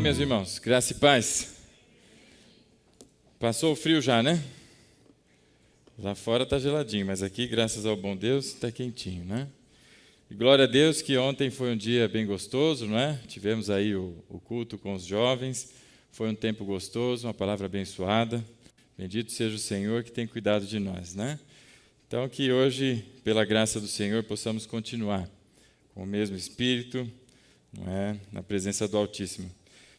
meus irmãos? Graça e paz. Passou o frio já, né? Lá fora está geladinho, mas aqui, graças ao bom Deus, está quentinho, né? E glória a Deus que ontem foi um dia bem gostoso, não é? Tivemos aí o culto com os jovens, foi um tempo gostoso, uma palavra abençoada. Bendito seja o Senhor que tem cuidado de nós, né? Então, que hoje, pela graça do Senhor, possamos continuar com o mesmo espírito, não é? Na presença do Altíssimo.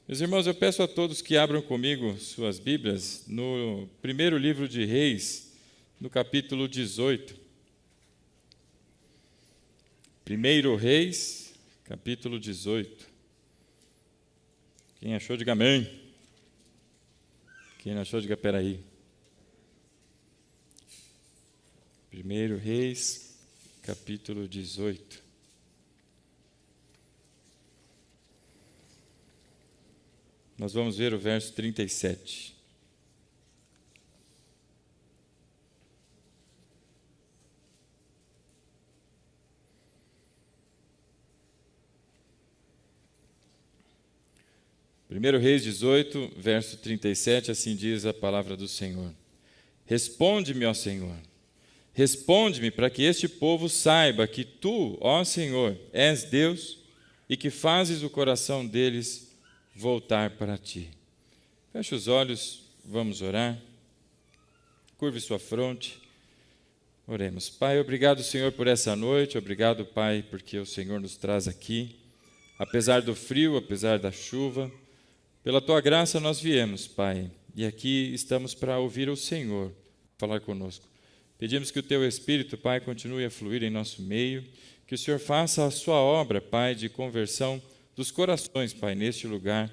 Meus irmãos, eu peço a todos que abram comigo suas Bíblias no primeiro livro de Reis, no capítulo 18. Primeiro Reis, capítulo 18. Quem achou, diga amém. Quem não achou, diga peraí. Primeiro Reis, capítulo 18. Nós vamos ver o verso 37. Primeiro Reis 18, verso 37, assim diz a palavra do Senhor. Responde-me, ó Senhor, responde-me para que este povo saiba que Tu, ó Senhor, és Deus e que fazes o coração deles voltar para Ti. Feche os olhos, vamos orar. Curve sua fronte. Oremos. Pai, obrigado, Senhor, por essa noite. Obrigado, Pai, porque o Senhor nos traz aqui. Apesar do frio, apesar da chuva, pela Tua graça nós viemos, Pai. E aqui estamos para ouvir o Senhor falar conosco. Pedimos que o Teu Espírito, Pai, continue a fluir em nosso meio. Que o Senhor faça a Sua obra, Pai, de conversão dos corações, Pai, neste lugar,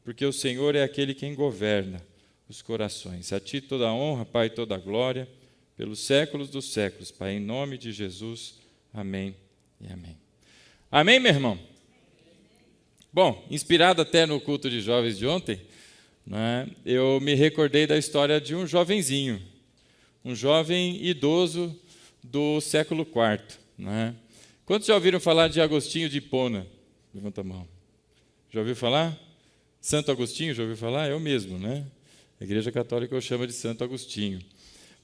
porque o Senhor é aquele quem governa os corações. A Ti toda a honra, Pai, toda a glória, pelos séculos dos séculos, Pai, em nome de Jesus. Amém e amém. Amém, meu irmão? Bom, inspirado até no culto de jovens de ontem, né, eu me recordei da história de um jovenzinho, um jovem idoso do século IV. Né? Quantos já ouviram falar de Agostinho de Hipona? Levanta a mão. Já ouviu falar? Santo Agostinho, já ouviu falar? Eu mesmo, né? A Igreja Católica eu chamo de Santo Agostinho.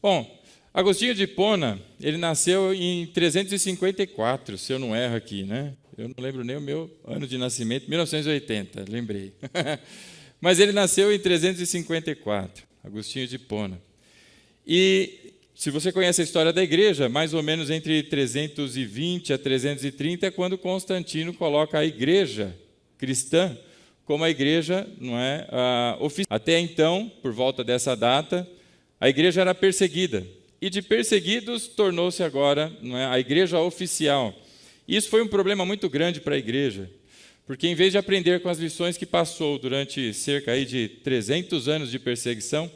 Bom, Agostinho de Hipona, ele nasceu em 354, se eu não erro aqui, né? Eu não lembro nem o meu ano de nascimento, 1980, lembrei. Mas ele nasceu em 354, Agostinho de Hipona. E se você conhece a história da igreja, mais ou menos entre 320 a 330 é quando Constantino coloca a igreja cristã como a igreja, não é, oficial. Até então, por volta dessa data, a igreja era perseguida. E de perseguidos tornou-se agora, não é, a igreja oficial. E isso foi um problema muito grande para a igreja, porque em vez de aprender com as lições que passou durante cerca aí de 300 anos de perseguição,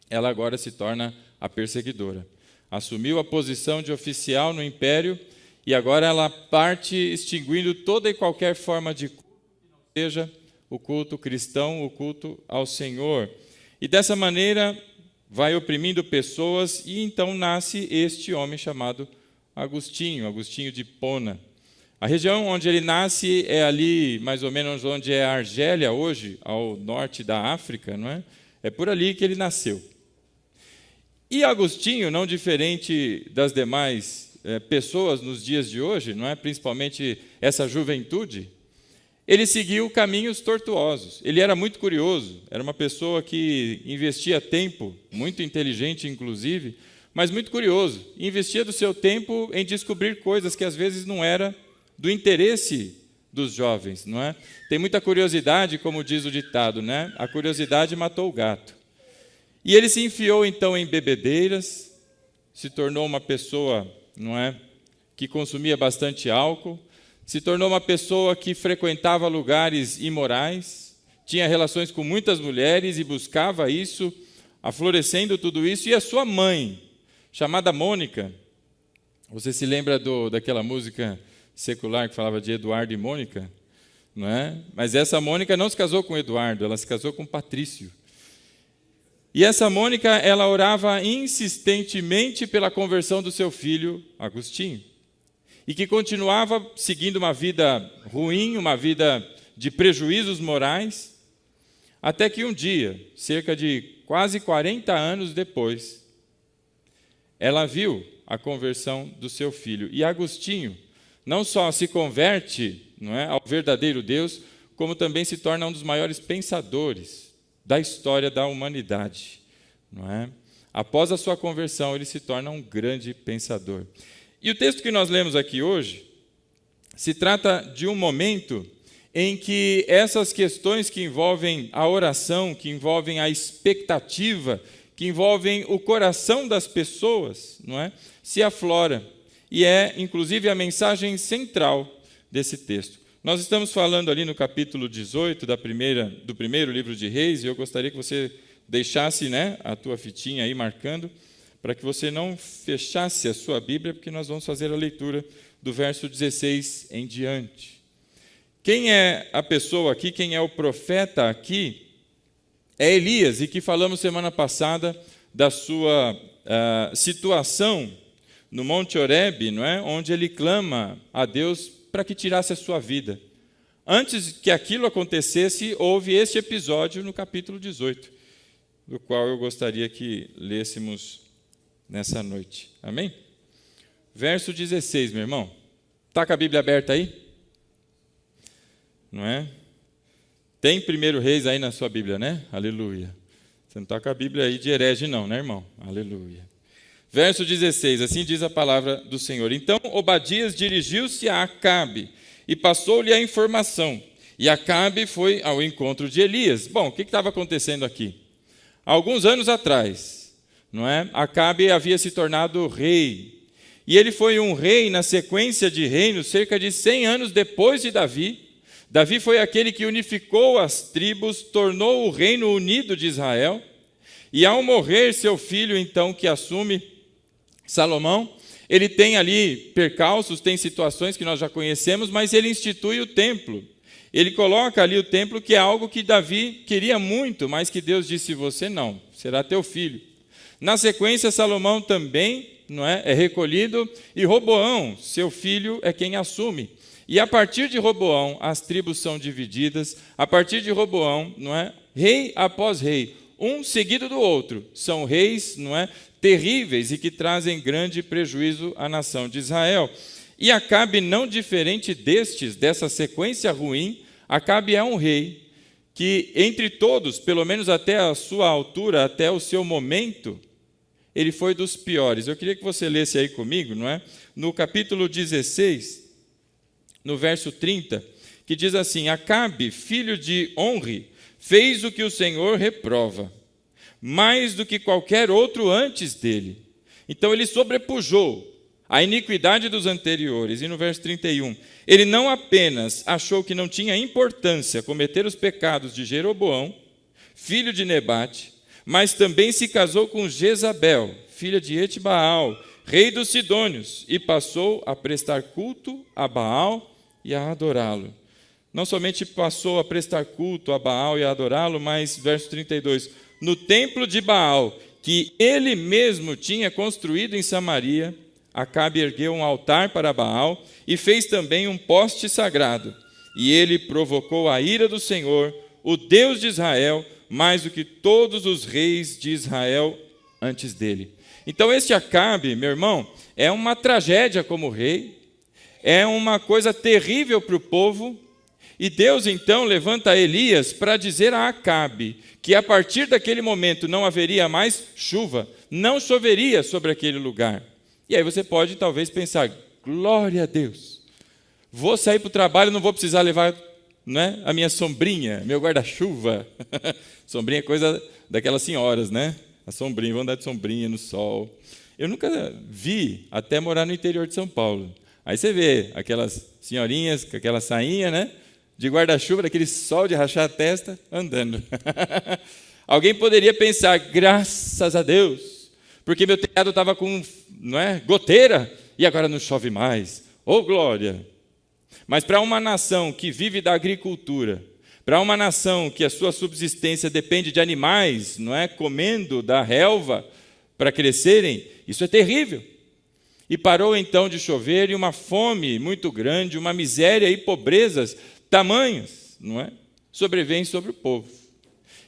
ela agora se torna a perseguidora. Assumiu a posição de oficial no império e agora ela parte extinguindo toda e qualquer forma de culto, que não seja o culto cristão, o culto ao Senhor. E dessa maneira vai oprimindo pessoas e então nasce este homem chamado Agostinho, Agostinho de Hipona. A região onde ele nasce é ali, mais ou menos onde é a Argélia hoje, ao norte da África, não é? É por ali que ele nasceu. E Agostinho, não diferente das demais pessoas nos dias de hoje, não é? Principalmente essa juventude, ele seguiu caminhos tortuosos. Ele era muito curioso, era uma pessoa que investia tempo, muito inteligente inclusive, mas muito curioso. Investia do seu tempo em descobrir coisas que às vezes não era do interesse dos jovens, não é? Tem muita curiosidade, como diz o ditado, né? A curiosidade matou o gato. E ele se enfiou então em bebedeiras, se tornou uma pessoa, não é, que consumia bastante álcool, se tornou uma pessoa que frequentava lugares imorais, tinha relações com muitas mulheres e buscava isso, aflorescendo tudo isso. E a sua mãe, chamada Mônica, você se lembra daquela música secular que falava de Eduardo e Mônica? Não é? Mas essa Mônica não se casou com Eduardo, ela se casou com Patrício. E essa Mônica, ela orava insistentemente pela conversão do seu filho, Agostinho, e que continuava seguindo uma vida ruim, uma vida de prejuízos morais, até que um dia, cerca de quase 40 anos depois, ela viu a conversão do seu filho. E Agostinho não só se converte, não é, ao verdadeiro Deus, como também se torna um dos maiores pensadores da história da humanidade. Não é? Após a sua conversão, ele se torna um grande pensador. E o texto que nós lemos aqui hoje se trata de um momento em que essas questões que envolvem a oração, que envolvem a expectativa, que envolvem o coração das pessoas, não é, se aflora. E é, inclusive, a mensagem central desse texto. Nós estamos falando ali no capítulo 18 do primeiro livro de Reis, e eu gostaria que você deixasse, né, a tua fitinha aí marcando, para que você não fechasse a sua Bíblia, porque nós vamos fazer a leitura do verso 16 em diante. Quem é a pessoa aqui, quem é o profeta aqui, é Elias, e que falamos semana passada da sua situação no Monte Horebe, não é? Onde ele clama a Deus para que tirasse a sua vida. Antes que aquilo acontecesse, houve este episódio no capítulo 18, do qual eu gostaria que lêssemos nessa noite. Amém? Verso 16, meu irmão. Está com a Bíblia aberta aí? Não é? Tem 1 Reis aí na sua Bíblia, né? Aleluia. Você não está com a Bíblia aí de herege não, né, irmão? Aleluia. Verso 16, assim diz a palavra do Senhor. Então Obadias dirigiu-se a Acabe e passou-lhe a informação. E Acabe foi ao encontro de Elias. Bom, o que estava acontecendo aqui? Alguns anos atrás, não é? Acabe havia se tornado rei. E ele foi um rei na sequência de reinos cerca de 100 anos depois de Davi. Davi foi aquele que unificou as tribos, tornou o reino unido de Israel. E ao morrer seu filho, então, que assume Salomão, ele tem ali percalços, tem situações que nós já conhecemos, mas ele institui o templo. Ele coloca ali o templo, que é algo que Davi queria muito, mas que Deus disse: você não, será teu filho. Na sequência, Salomão também, não é recolhido, e Roboão, seu filho, é quem assume. E a partir de Roboão, as tribos são divididas. A partir de Roboão, não é, rei após rei, um seguido do outro, são reis, não é, terríveis e que trazem grande prejuízo à nação de Israel. E Acabe, não diferente dessa sequência ruim, Acabe é um rei que, entre todos, pelo menos até a sua altura, até o seu momento, ele foi dos piores. Eu queria que você lesse aí comigo, não é? No capítulo 16, no verso 30, que diz assim: Acabe, filho de Onri, fez o que o Senhor reprova, mais do que qualquer outro antes dele. Então ele sobrepujou a iniquidade dos anteriores. E no verso 31, ele não apenas achou que não tinha importância cometer os pecados de Jeroboão, filho de Nebate, mas também se casou com Jezabel, filha de Etbaal, rei dos Sidônios, e passou a prestar culto a Baal e a adorá-lo. Não somente passou a prestar culto a Baal e a adorá-lo, mas, verso 32, no templo de Baal, que ele mesmo tinha construído em Samaria, Acabe ergueu um altar para Baal e fez também um poste sagrado. E ele provocou a ira do Senhor, o Deus de Israel, mais do que todos os reis de Israel antes dele. Então este Acabe, meu irmão, é uma tragédia como rei, é uma coisa terrível para o povo. E Deus então levanta Elias para dizer a Acabe que a partir daquele momento não haveria mais chuva, não choveria sobre aquele lugar. E aí você pode talvez pensar: glória a Deus, vou sair para o trabalho, não vou precisar levar, né, a minha sombrinha, meu guarda-chuva. Sombrinha é coisa daquelas senhoras, né? A sombrinha, vão andar de sombrinha no sol. Eu nunca vi até morar no interior de São Paulo. Aí você vê aquelas senhorinhas com aquela sainha, né, de guarda-chuva, daquele sol de rachar a testa, andando. Alguém poderia pensar: graças a Deus, porque meu telhado estava com, não é, goteira, e agora não chove mais. Oh, glória! Mas para uma nação que vive da agricultura, para uma nação que a sua subsistência depende de animais, não é, comendo da relva para crescerem, isso é terrível. E parou então de chover, e uma fome muito grande, uma miséria e pobrezas tamanhas. não é? Sobrevêm sobre o povo.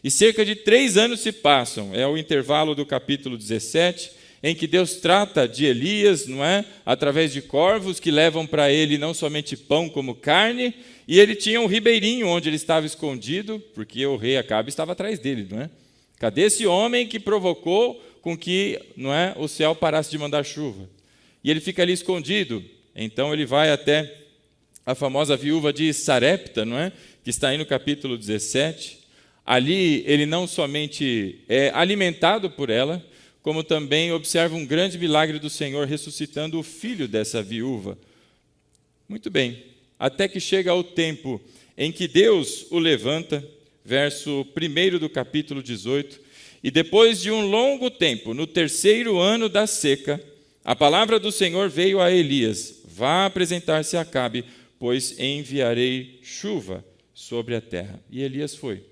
E cerca de 3 anos se passam, é o intervalo do capítulo 17, em que Deus trata de Elias, não é? Através de corvos que levam para ele não somente pão como carne, e ele tinha um ribeirinho onde ele estava escondido, porque o rei Acabe estava atrás dele, não é? Cadê esse homem que provocou com que, não é, o céu parasse de mandar chuva? E ele fica ali escondido. Então ele vai até a famosa viúva de Sarepta, não é? Que está aí no capítulo 17. Ali ele não somente é alimentado por ela, como também observa um grande milagre do Senhor ressuscitando o filho dessa viúva. Muito bem, até que chega o tempo em que Deus o levanta, verso 1 do capítulo 18, e depois de um longo tempo, no 3º ano da seca, a palavra do Senhor veio a Elias: vá apresentar-se a Acabe, pois enviarei chuva sobre a terra. E Elias foi.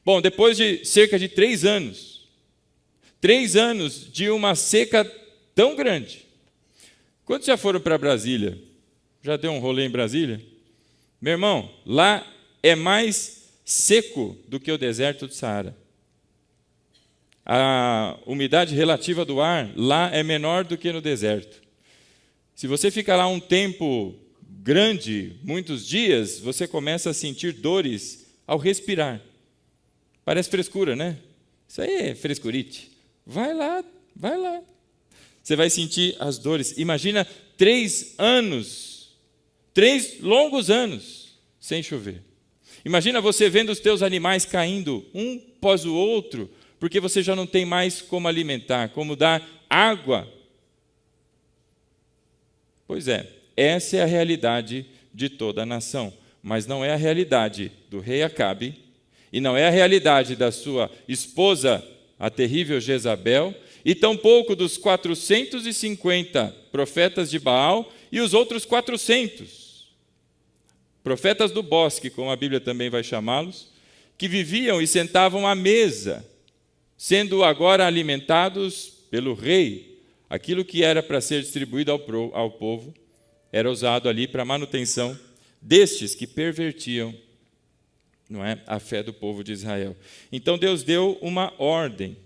Bom, depois de cerca de 3 anos de uma seca tão grande. Quantos já foram para Brasília? Já deu um rolê em Brasília? Meu irmão, lá é mais seco do que o deserto do Saara. A umidade relativa do ar lá é menor do que no deserto. Se você ficar lá um tempo grande, muitos dias, você começa a sentir dores ao respirar. Parece frescura, né? Isso aí é frescurite. Vai lá. Você vai sentir as dores. Imagina 3 anos, 3 longos anos sem chover. Imagina você vendo os teus animais caindo um após o outro, porque você já não tem mais como alimentar, como dar água. Pois é, essa é a realidade de toda a nação, mas não é a realidade do rei Acabe, e não é a realidade da sua esposa, a terrível Jezabel, e tampouco dos 450 profetas de Baal e os outros 400 profetas do bosque, como a Bíblia também vai chamá-los, que viviam e sentavam à mesa, sendo agora alimentados pelo rei. Aquilo que era para ser distribuído ao povo era usado ali para a manutenção destes que pervertiam, não é, a fé do povo de Israel. Então Deus deu uma ordem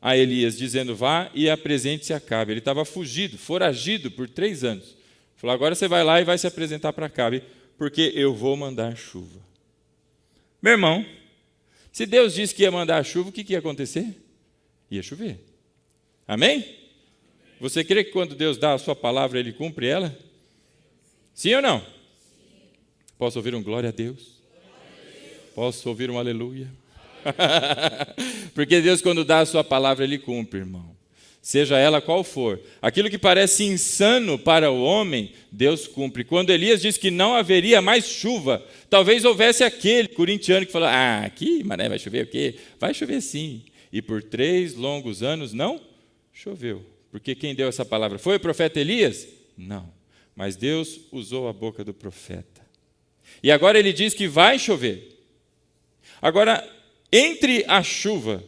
a Elias, dizendo: vá e apresente-se a Acabe. Ele estava fugido, foragido por 3 anos. Falou: agora você vai lá e vai se apresentar para Acabe, porque eu vou mandar chuva. Meu irmão, se Deus disse que ia mandar chuva, o que ia acontecer? Ia chover. Amém? Você crê que quando Deus dá a sua palavra, Ele cumpre ela? Sim ou não? Posso ouvir um glória a Deus? Posso ouvir um aleluia? Porque Deus, quando dá a sua palavra, Ele cumpre, irmão. Seja ela qual for. Aquilo que parece insano para o homem, Deus cumpre. Quando Elias disse que não haveria mais chuva, talvez houvesse aquele corintiano que falou: aqui, mané, vai chover o quê? Vai chover sim. E por 3 longos anos não choveu. Porque quem deu essa palavra foi o profeta Elias? Não. Mas Deus usou a boca do profeta. E agora ele diz que vai chover. Agora, entre a chuva,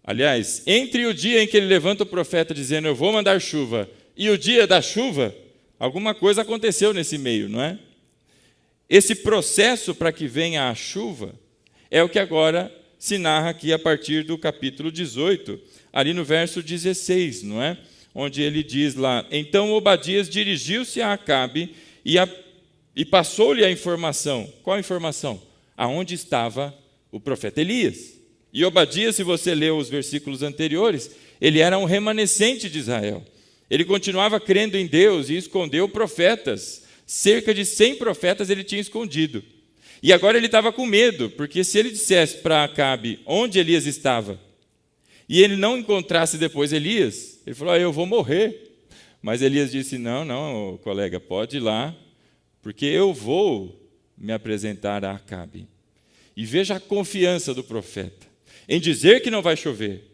aliás, entre o dia em que ele levanta o profeta dizendo: eu vou mandar chuva, e o dia da chuva, alguma coisa aconteceu nesse meio, não é? Esse processo para que venha a chuva é o que agora se narra aqui a partir do capítulo 18, ali no verso 16, não é? Onde ele diz lá: então Obadias dirigiu-se a Acabe e passou-lhe a informação. Qual a informação? Aonde estava o profeta Elias. E Obadias, se você leu os versículos anteriores, ele era um remanescente de Israel. Ele continuava crendo em Deus e escondeu profetas. Cerca de 100 profetas ele tinha escondido. E agora ele estava com medo, porque se ele dissesse para Acabe onde Elias estava, e ele não encontrasse depois Elias, ele falou: eu vou morrer. Mas Elias disse: não, colega, pode ir lá, porque eu vou me apresentar a Acabe. E veja a confiança do profeta, em dizer que não vai chover,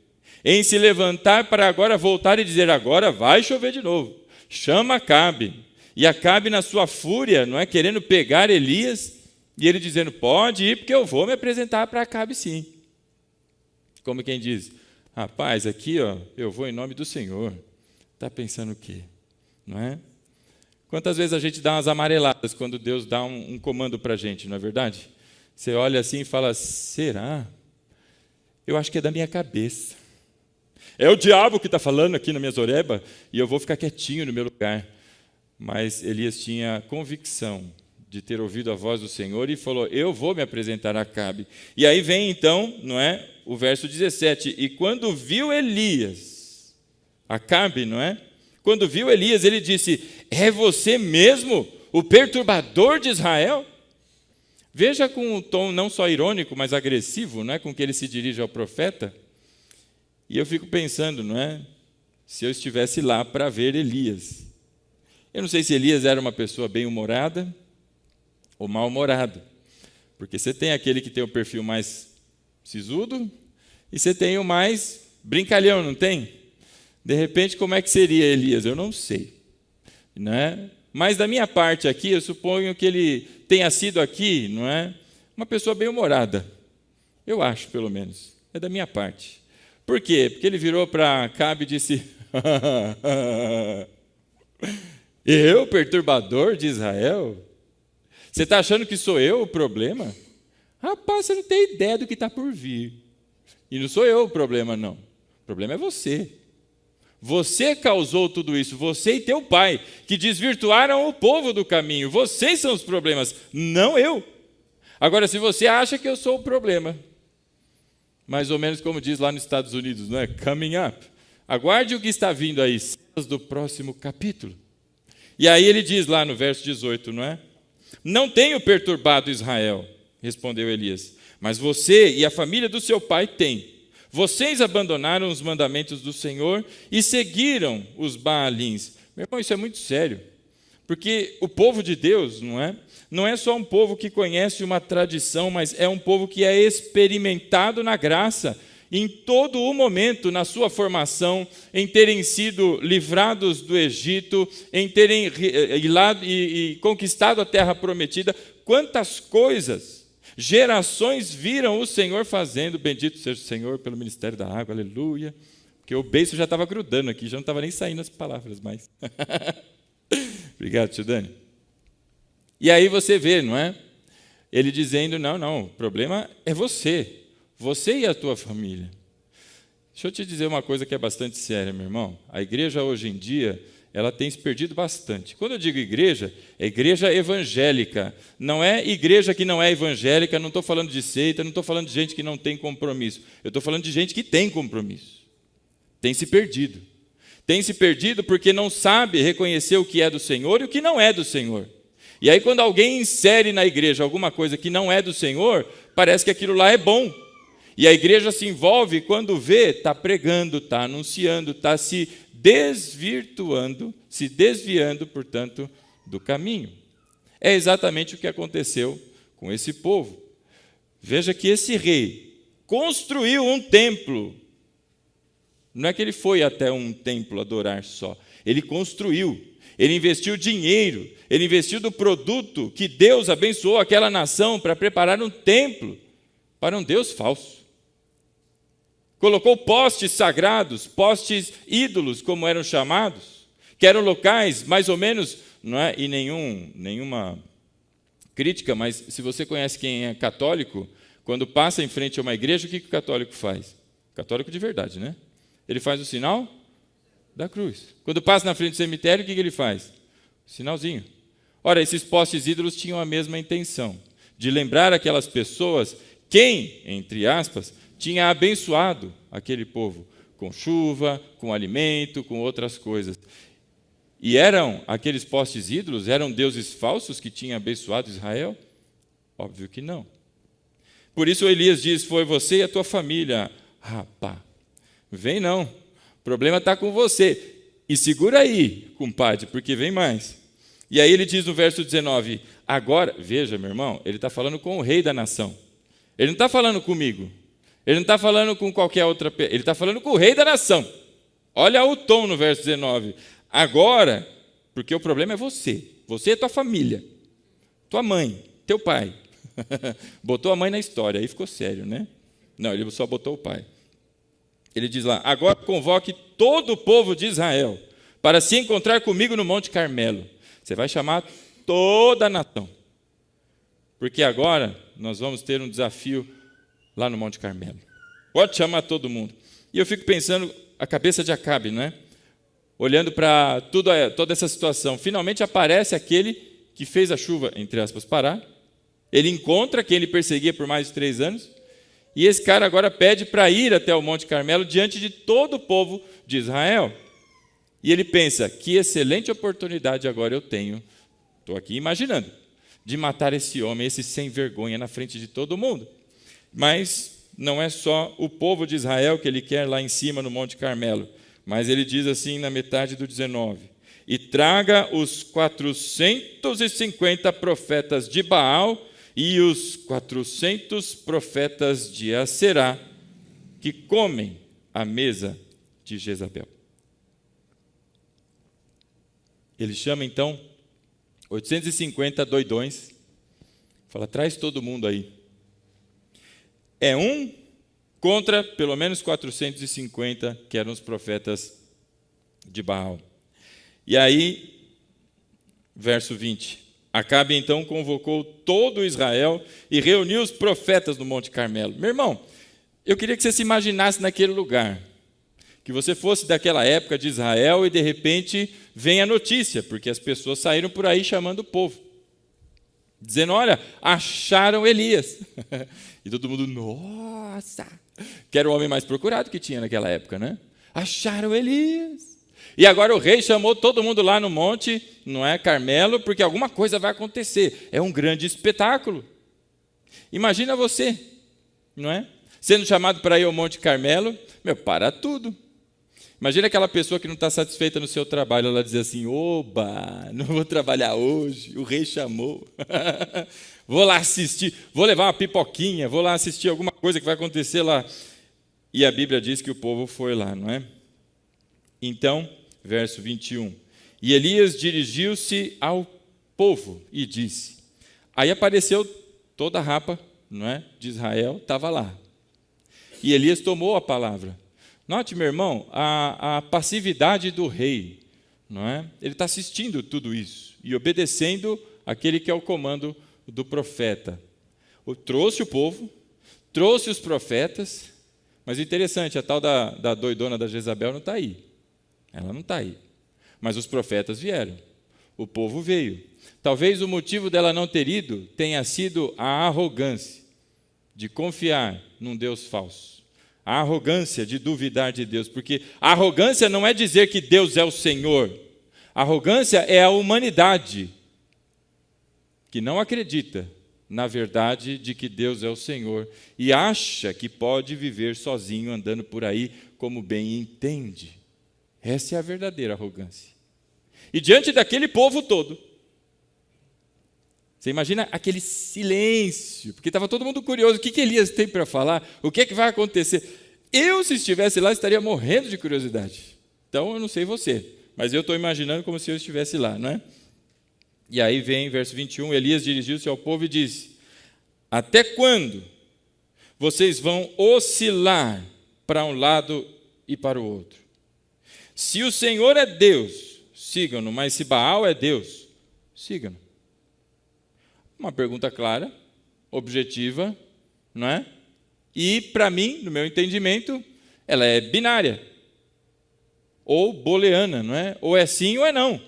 em se levantar para agora voltar e dizer: agora vai chover de novo. Chama Acabe. E Acabe, na sua fúria, não é, querendo pegar Elias, e ele dizendo: pode ir, porque eu vou me apresentar para Acabe sim. Como quem diz: rapaz, aqui eu vou em nome do Senhor. Está pensando o quê? Não é? Quantas vezes a gente dá umas amareladas quando Deus dá um comando para a gente, não é verdade? Você olha assim e fala, será? Eu acho que é da minha cabeça. É o diabo que está falando aqui na minha zoreba e eu vou ficar quietinho no meu lugar. Mas Elias tinha convicção de ter ouvido a voz do Senhor e falou, eu vou me apresentar a Acabe. E aí vem então, não é, o verso 17, e quando viu Elias, Acabe, não é? Quando viu Elias, ele disse, é você mesmo, o perturbador de Israel? Veja com um tom não só irônico, mas agressivo, não é, com que ele se dirige ao profeta. E eu fico pensando, não é, se eu estivesse lá para ver Elias. Eu não sei se Elias era uma pessoa bem-humorada ou mal-humorado, porque você tem aquele que tem o perfil mais sisudo e você tem o mais brincalhão, não tem? De repente, como é que seria Elias? Eu não sei, não é? Mas da minha parte aqui, eu suponho que ele tenha sido aqui, não é, uma pessoa bem-humorada. Eu acho, pelo menos. É da minha parte. Por quê? Porque ele virou para Acabe e disse, eu, perturbador de Israel? Você está achando que sou eu o problema? Rapaz, você não tem ideia do que está por vir. E não sou eu o problema, não. O problema é você. Você causou tudo isso, você e teu pai, que desvirtuaram o povo do caminho. Vocês são os problemas, não eu. Agora, se você acha que eu sou o problema, mais ou menos como diz lá nos Estados Unidos, não é? Coming up. Aguarde o que está vindo aí, cenas do próximo capítulo. E aí ele diz lá no verso 18, não é? Não tenho perturbado Israel, respondeu Elias, mas você e a família do seu pai têm. Vocês abandonaram os mandamentos do Senhor e seguiram os Baalins. Meu irmão, isso é muito sério, porque o povo de Deus, não é só um povo que conhece uma tradição, mas é um povo que é experimentado na graça, em todo o momento, na sua formação, em terem sido livrados do Egito, em terem e conquistado a terra prometida. Quantas coisas, gerações viram o Senhor fazendo, bendito seja o Senhor pelo ministério da água, aleluia, porque o beiço já estava grudando aqui, já não estava nem saindo as palavras mais. Obrigado, tio Dani. E aí você vê, não é? Ele dizendo, não, o problema é você e a tua família. Deixa eu te dizer uma coisa que é bastante séria, meu irmão. A igreja hoje em dia, ela tem se perdido bastante. Quando eu digo igreja, é igreja evangélica. Não é igreja que não é evangélica, não estou falando de seita, não estou falando de gente que não tem compromisso. Eu estou falando de gente que tem compromisso. Tem se perdido. Tem se perdido porque não sabe reconhecer o que é do Senhor e o que não é do Senhor. E aí quando alguém insere na igreja alguma coisa que não é do Senhor, parece que aquilo lá é bom. E a igreja se envolve quando vê, está pregando, está anunciando, está se desvirtuando, se desviando, portanto, do caminho. É exatamente o que aconteceu com esse povo. Veja que esse rei construiu um templo. Não é que ele foi até um templo adorar só. Ele construiu. Ele investiu dinheiro. Ele investiu do produto que Deus abençoou aquela nação para preparar um templo para um Deus falso. Colocou postes sagrados, postes ídolos, como eram chamados, que eram locais, mais ou menos, não é, e nenhuma crítica, mas se você conhece quem é católico, quando passa em frente a uma igreja, o que o católico faz? Católico de verdade, né? Ele faz o sinal da cruz. Quando passa na frente do cemitério, o que ele faz? Sinalzinho. Ora, esses postes ídolos tinham a mesma intenção, de lembrar aquelas pessoas quem, entre aspas, tinha abençoado aquele povo com chuva, com alimento, com outras coisas. E aqueles postes ídolos, eram deuses falsos que tinham abençoado Israel? Óbvio que não. Por isso Elias diz, foi você e a tua família. Rapaz, vem não, o problema está com você. E segura aí, compadre, porque vem mais. E aí ele diz no verso 19, agora, veja meu irmão, ele está falando com o rei da nação. Ele não está falando comigo. Ele não está falando com qualquer outra pessoa. Ele está falando com o rei da nação. Olha o tom no verso 19. Agora, porque o problema é você. Você e tua família. Tua mãe, teu pai. Botou a mãe na história, aí ficou sério, né? Não, ele só botou o pai. Ele diz lá, agora convoque todo o povo de Israel para se encontrar comigo no Monte Carmelo. Você vai chamar toda a nação. Porque agora nós vamos ter um desafio lá no Monte Carmelo. Pode chamar todo mundo. E eu fico pensando, a cabeça de Acabe, não é? Olhando para toda essa situação. Finalmente aparece aquele que fez a chuva, entre aspas, parar. Ele encontra quem ele perseguia por mais de 3 anos. E esse cara agora pede para ir até o Monte Carmelo diante de todo o povo de Israel. E ele pensa, que excelente oportunidade agora eu tenho, estou aqui imaginando, de matar esse homem, esse sem vergonha, na frente de todo mundo. Mas não é só o povo de Israel que ele quer lá em cima no Monte Carmelo. Mas ele diz assim na metade do 19: e traga os 450 profetas de Baal e os 400 profetas de Aserá, que comem à mesa de Jezabel. Ele chama então 850 doidões, fala, traz todo mundo aí. É um contra pelo menos 450, que eram os profetas de Baal. E aí, verso 20, Acabe então convocou todo Israel e reuniu os profetas no Monte Carmelo. Meu irmão, eu queria que você se imaginasse naquele lugar, que você fosse daquela época de Israel e de repente vem a notícia, porque as pessoas saíram por aí chamando o povo, dizendo, olha, acharam Elias. E todo mundo, nossa, que era o homem mais procurado que tinha naquela época, né? Acharam Elias. E agora o rei chamou todo mundo lá no monte, não é, Carmelo, porque alguma coisa vai acontecer. É um grande espetáculo. Imagina você, não é? Sendo chamado para ir ao Monte Carmelo, para tudo. Imagina aquela pessoa que não está satisfeita no seu trabalho, ela diz assim, oba, não vou trabalhar hoje, o rei chamou. Vou lá assistir, vou levar uma pipoquinha, vou lá assistir alguma coisa que vai acontecer lá. E a Bíblia diz que o povo foi lá, não é? Então, verso 21, e Elias dirigiu-se ao povo e disse, aí apareceu toda a rapa, não é, de Israel, estava lá. E Elias tomou a palavra. Note, meu irmão, a passividade do rei, não é? Ele está assistindo tudo isso e obedecendo aquele que é o comando do profeta. Trouxe o povo, trouxe os profetas, mas o interessante, a tal da doidona da Jezabel não está aí. Ela não está aí. Mas os profetas vieram, o povo veio. Talvez o motivo dela não ter ido tenha sido a arrogância de confiar num Deus falso. A arrogância de duvidar de Deus, porque a arrogância não é dizer que Deus é o Senhor. A arrogância é a humanidade que não acredita na verdade de que Deus é o Senhor e acha que pode viver sozinho andando por aí como bem entende. Essa é a verdadeira arrogância. E diante daquele povo todo, você imagina aquele silêncio, porque estava todo mundo curioso, o que Elias tem para falar? O que é que vai acontecer? Eu, se estivesse lá, estaria morrendo de curiosidade. Então, eu não sei você, mas eu estou imaginando como se eu estivesse lá, não é? E aí vem, verso 21, Elias dirigiu-se ao povo e disse, até quando vocês vão oscilar para um lado e para o outro? Se o Senhor é Deus, sigam-no, mas se Baal é Deus, sigam-no. Uma pergunta clara, objetiva, não é? E, para mim, no meu entendimento, ela é binária. Ou booleana, não é? Ou é sim ou é não.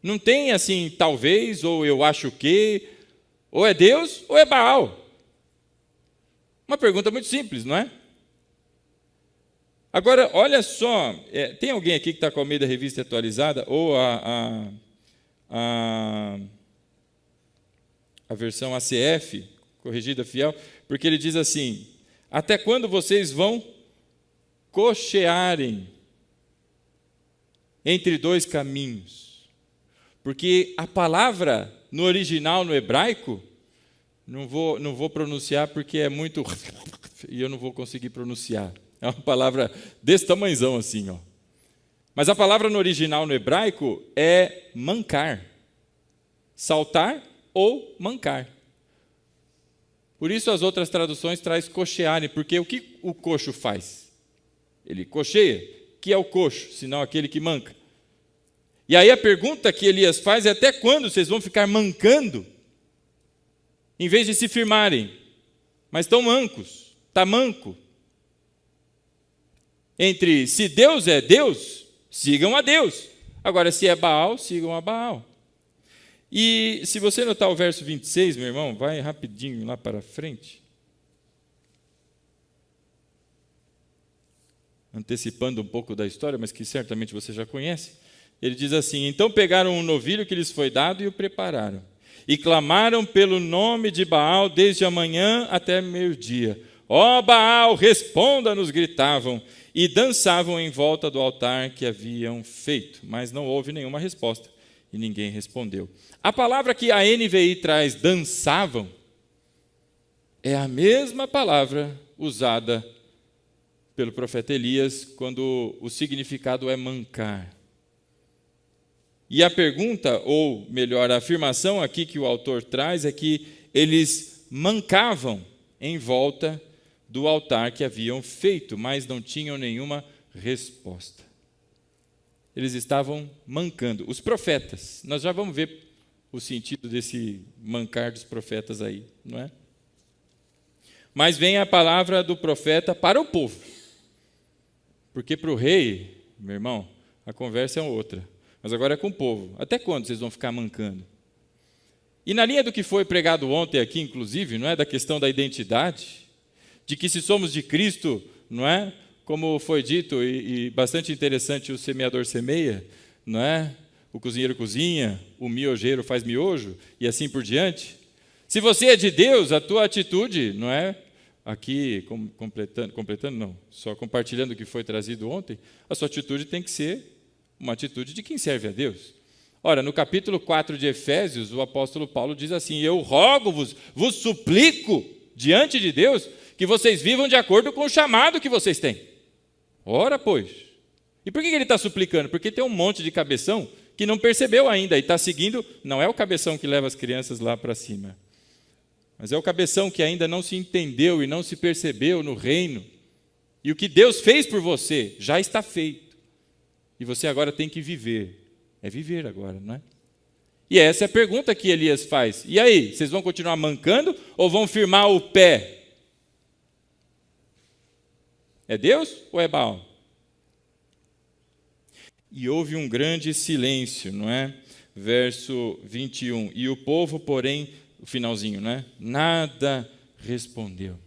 Não tem assim, talvez, ou eu acho que, ou é Deus ou é Baal. Uma pergunta muito simples, não é? Agora, olha só, tem alguém aqui que está com a Almeida Revista Atualizada, ou a versão ACF, corrigida fiel, porque ele diz assim, até quando vocês vão cochearem entre dois caminhos? Porque a palavra no original, no hebraico, não vou pronunciar porque é muito... e eu não vou conseguir pronunciar. É uma palavra desse tamanhozão assim, ó. Mas a palavra no original, no hebraico, é mancar. Saltar ou mancar. Por isso as outras traduções traz cochearem, porque o que o coxo faz? Ele cocheia. Que é o coxo, senão aquele que manca. E aí a pergunta que Elias faz é: até quando vocês vão ficar mancando? Em vez de se firmarem, mas estão mancos, está manco. Entre se Deus é Deus, sigam a Deus. Agora, se é Baal, sigam a Baal. E se você notar o verso 26, meu irmão, vai rapidinho lá para frente. Antecipando um pouco da história, mas que certamente você já conhece. Ele diz assim: então pegaram um novilho que lhes foi dado e o prepararam. E clamaram pelo nome de Baal desde a manhã até meio-dia. Ó Baal, responda-nos, gritavam. E dançavam em volta do altar que haviam feito. Mas não houve nenhuma resposta. E ninguém respondeu. A palavra que a NVI traz, dançavam, é a mesma palavra usada pelo profeta Elias, quando o significado é mancar. E a pergunta, ou melhor, a afirmação aqui que o autor traz é que eles mancavam em volta do altar que haviam feito, mas não tinham nenhuma resposta. Eles estavam mancando. Os profetas, nós já vamos ver o sentido desse mancar dos profetas aí, não é? Mas vem a palavra do profeta para o povo. Porque para o rei, meu irmão, a conversa é outra. Mas agora é com o povo. Até quando vocês vão ficar mancando? E na linha do que foi pregado ontem aqui, inclusive, não é, da questão da identidade, de que se somos de Cristo, não é? Como foi dito, e bastante interessante, o semeador semeia, não é? O cozinheiro cozinha, o miojeiro faz miojo, e assim por diante. Se você é de Deus, a tua atitude, não é? Aqui, completando não, só compartilhando o que foi trazido ontem, a sua atitude tem que ser uma atitude de quem serve a Deus. Ora, no capítulo 4 de Efésios, o apóstolo Paulo diz assim: eu rogo-vos, vos suplico, diante de Deus, que vocês vivam de acordo com o chamado que vocês têm. Ora, pois. E por que ele está suplicando? Porque tem um monte de cabeção que não percebeu ainda e está seguindo. Não é o cabeção que leva as crianças lá para cima, mas é o cabeção que ainda não se entendeu e não se percebeu no reino. E o que Deus fez por você já está feito. E você agora tem que viver. É viver agora, não é? E essa é a pergunta que Elias faz. E aí, vocês vão continuar mancando ou vão firmar o pé? É Deus ou é Baal? E houve um grande silêncio, não é? Verso 21. E o povo, porém, o finalzinho, não é? Nada respondeu.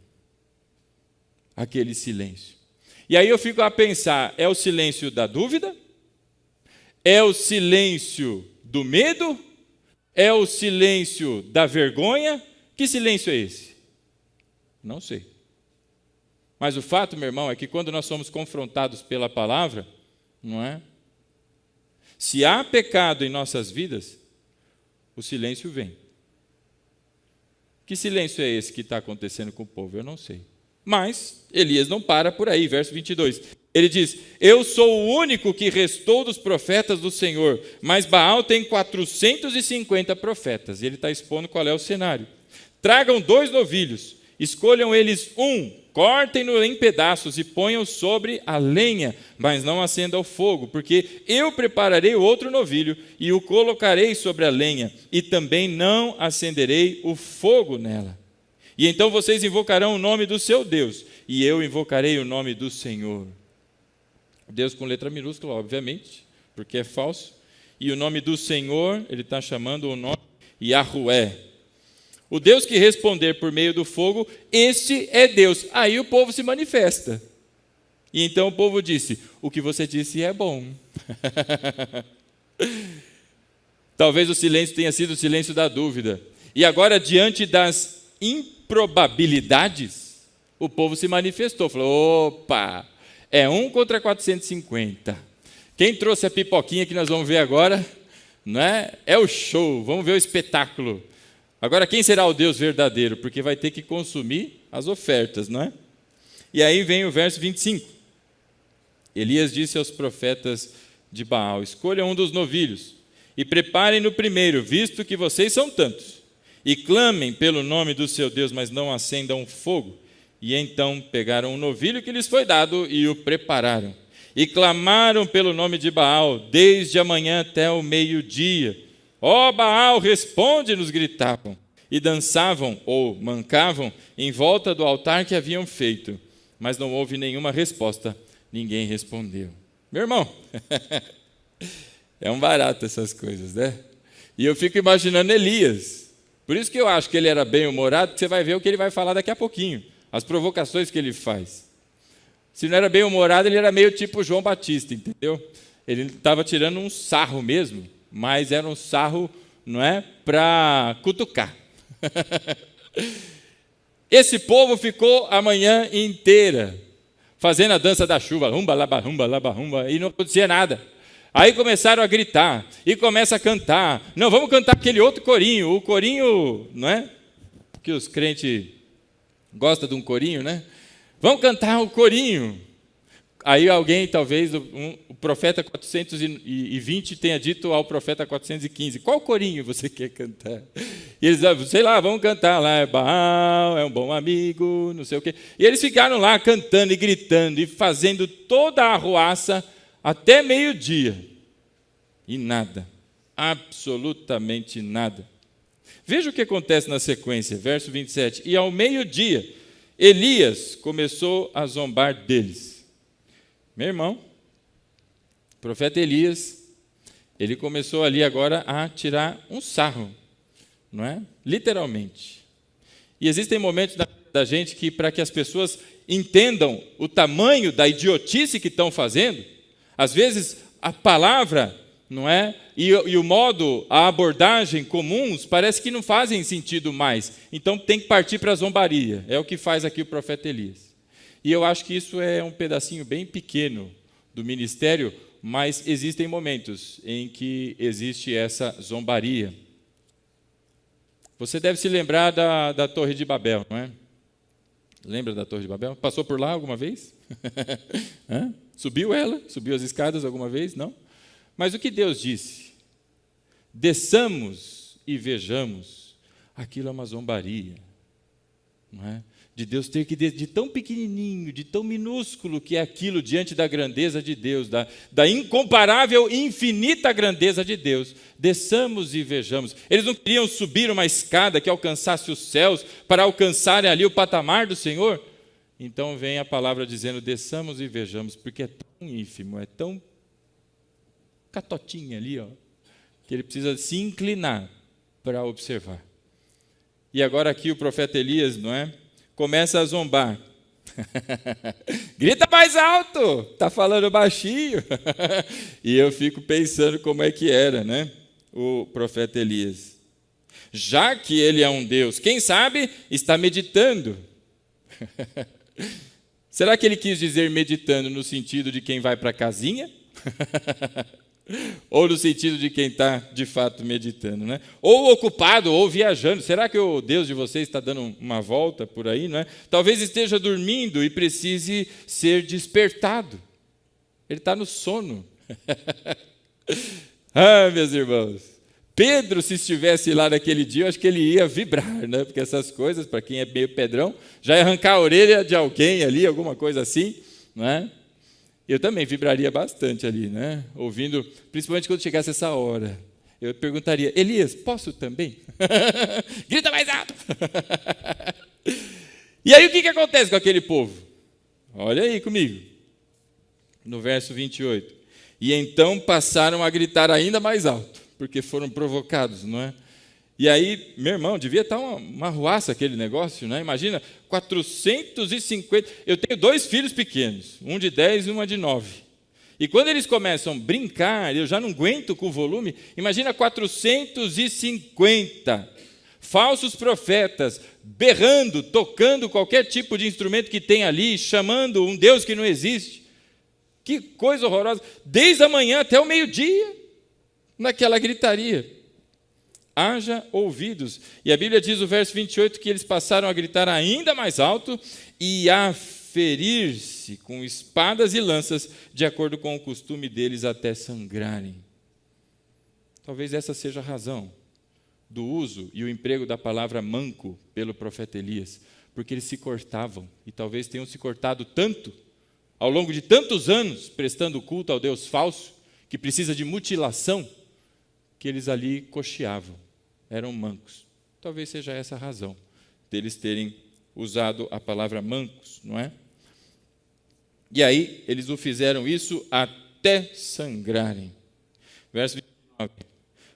Aquele silêncio. E aí eu fico a pensar, é o silêncio da dúvida? É o silêncio do medo? É o silêncio da vergonha? Que silêncio é esse? Não sei. Mas o fato, meu irmão, é que quando nós somos confrontados pela palavra, não é? Se há pecado em nossas vidas, o silêncio vem. Que silêncio é esse que está acontecendo com o povo? Eu não sei. Mas Elias não para por aí, verso 22. Ele diz: eu sou o único que restou dos profetas do Senhor, mas Baal tem 450 profetas. E ele está expondo qual é o cenário. Tragam 2 novilhos, escolham eles um, cortem-no em pedaços e ponham sobre a lenha, mas não acenda o fogo, porque eu prepararei o outro novilho e o colocarei sobre a lenha, e também não acenderei o fogo nela. E então vocês invocarão o nome do seu Deus, e eu invocarei o nome do Senhor. Deus com letra minúscula, obviamente, porque é falso. E o nome do Senhor, ele está chamando o nome Yahué. O Deus que responder por meio do fogo, este é Deus. Aí o povo se manifesta. E então o povo disse: o que você disse é bom. Talvez o silêncio tenha sido o silêncio da dúvida. E agora, diante das improbabilidades, o povo se manifestou. Falou: opa, é 1 contra 450. Quem trouxe a pipoquinha que nós vamos ver agora, não é? É o show, vamos ver o espetáculo. Agora, quem será o Deus verdadeiro? Porque vai ter que consumir as ofertas, não é? E aí vem o verso 25. Elias disse aos profetas de Baal: escolham um dos novilhos e preparem no primeiro, visto que vocês são tantos. E clamem pelo nome do seu Deus, mas não acendam fogo. E então pegaram o novilho que lhes foi dado e o prepararam. e clamaram pelo nome de Baal, desde a manhã até o meio-dia. Ó Baal, responde-nos, gritavam, e dançavam ou mancavam em volta do altar que haviam feito. Mas não houve nenhuma resposta, ninguém respondeu. Meu irmão, é um barato essas coisas, né? E eu fico imaginando Elias. Por isso que eu acho que ele era bem-humorado, porque você vai ver o que ele vai falar daqui a pouquinho, as provocações que ele faz. Se não era bem-humorado, ele era meio tipo João Batista, entendeu? Ele estava tirando um sarro mesmo, mas era um sarro, não é, para cutucar. Esse povo ficou a manhã inteira fazendo a dança da chuva, rumba, laba, rumba, e não acontecia nada. Aí começaram a gritar, e começa a cantar. Não, vamos cantar aquele outro corinho, o corinho, não é? Que os crentes gostam de um corinho, né? Vamos cantar o corinho. Aí alguém, talvez, o profeta 420 tenha dito ao profeta 415, qual corinho você quer cantar? E eles, sei lá, vamos cantar lá, Baal é um bom amigo, não sei o quê. E eles ficaram lá cantando e gritando e fazendo toda a arruaça até meio-dia. E nada, absolutamente nada. Veja o que acontece na sequência, verso 27. E ao meio-dia, Elias começou a zombar deles. Meu irmão, o profeta Elias, ele começou ali agora a tirar um sarro, não é? Literalmente. E existem momentos da gente que, para que as pessoas entendam o tamanho da idiotice que estão fazendo, às vezes a palavra, não é? E o modo, a abordagem comuns, parece que não fazem sentido mais. Então tem que partir para a zombaria. É o que faz aqui o profeta Elias. E eu acho que isso é um pedacinho bem pequeno do ministério, mas existem momentos em que existe essa zombaria. Você deve se lembrar da Torre de Babel, não é? Lembra da Torre de Babel? Passou por lá alguma vez? Subiu ela? Subiu as escadas alguma vez? Não? Mas o que Deus disse? Desçamos e vejamos. Aquilo é uma zombaria, não é? De Deus ter que, de tão pequenininho, de tão minúsculo que é aquilo diante da grandeza de Deus, da incomparável e infinita grandeza de Deus. Desçamos e vejamos. Eles não queriam subir uma escada que alcançasse os céus para alcançarem ali o patamar do Senhor? Então vem a palavra dizendo, desçamos e vejamos, porque é tão ínfimo, é tão catotinha ali, ó, que ele precisa se inclinar para observar. E agora aqui o profeta Elias, não é? Começa a zombar. Grita mais alto, está falando baixinho. E eu fico pensando como é que era, né? O profeta Elias. Já que ele é um Deus, quem sabe está meditando. Será que ele quis dizer meditando no sentido de quem vai para a casinha? Ou no sentido de quem está, de fato, meditando, né? Ou ocupado, ou viajando. Será que o Deus de vocês está dando uma volta por aí, não é? Talvez esteja dormindo e precise ser despertado. Ele está no sono. Meus irmãos, Pedro, se estivesse lá naquele dia, eu acho que ele ia vibrar, né? Porque essas coisas, para quem é meio pedrão, já ia arrancar a orelha de alguém ali, alguma coisa assim, não é? Eu também vibraria bastante ali, né? Ouvindo, principalmente quando chegasse essa hora. Eu perguntaria, Elias, posso também? Grita mais alto! E aí o que acontece com aquele povo? Olha aí comigo. No verso 28. E então passaram a gritar ainda mais alto, porque foram provocados, não é? E aí, meu irmão, devia estar uma arruaça aquele negócio, né? Imagina, 450... Eu tenho 2 filhos pequenos, um de 10 e uma de 9. E quando eles começam a brincar, eu já não aguento com o volume, imagina 450 falsos profetas berrando, tocando qualquer tipo de instrumento que tem ali, chamando um Deus que não existe. Que coisa horrorosa. Desde a manhã até o meio-dia, naquela gritaria. Haja ouvidos. E a Bíblia diz no verso 28 que eles passaram a gritar ainda mais alto e a ferir-se com espadas e lanças, de acordo com o costume deles, até sangrarem. Talvez essa seja a razão do uso e o emprego da palavra manco pelo profeta Elias, porque eles se cortavam, e talvez tenham se cortado tanto ao longo de tantos anos, prestando culto ao Deus falso, que precisa de mutilação, que eles ali coxeavam, eram mancos. Talvez seja essa a razão deles terem usado a palavra mancos, não é? E aí, eles o fizeram isso até sangrarem. Verso 29.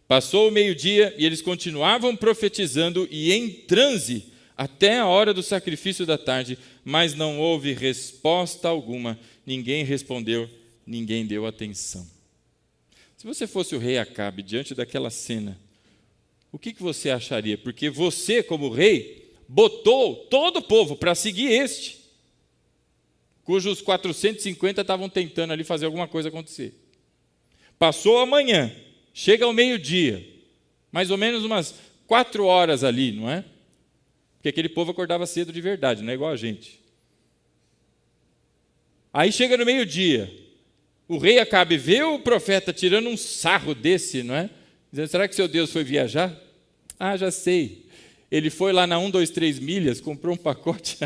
Passou o meio-dia e eles continuavam profetizando e em transe até a hora do sacrifício da tarde, mas não houve resposta alguma. Ninguém respondeu, ninguém deu atenção. Se você fosse o rei Acabe diante daquela cena, o que você acharia? Porque você, como rei, botou todo o povo para seguir este, cujos 450 estavam tentando ali fazer alguma coisa acontecer. Passou a manhã, chega ao meio-dia, mais ou menos umas 4 horas ali, não é? Porque aquele povo acordava cedo de verdade, não é igual a gente. Aí chega no meio-dia, o rei Acabe vê o profeta tirando um sarro desse, não é? Dizendo, será que seu Deus foi viajar? Ah, já sei. Ele foi lá na 123 milhas, comprou um pacote.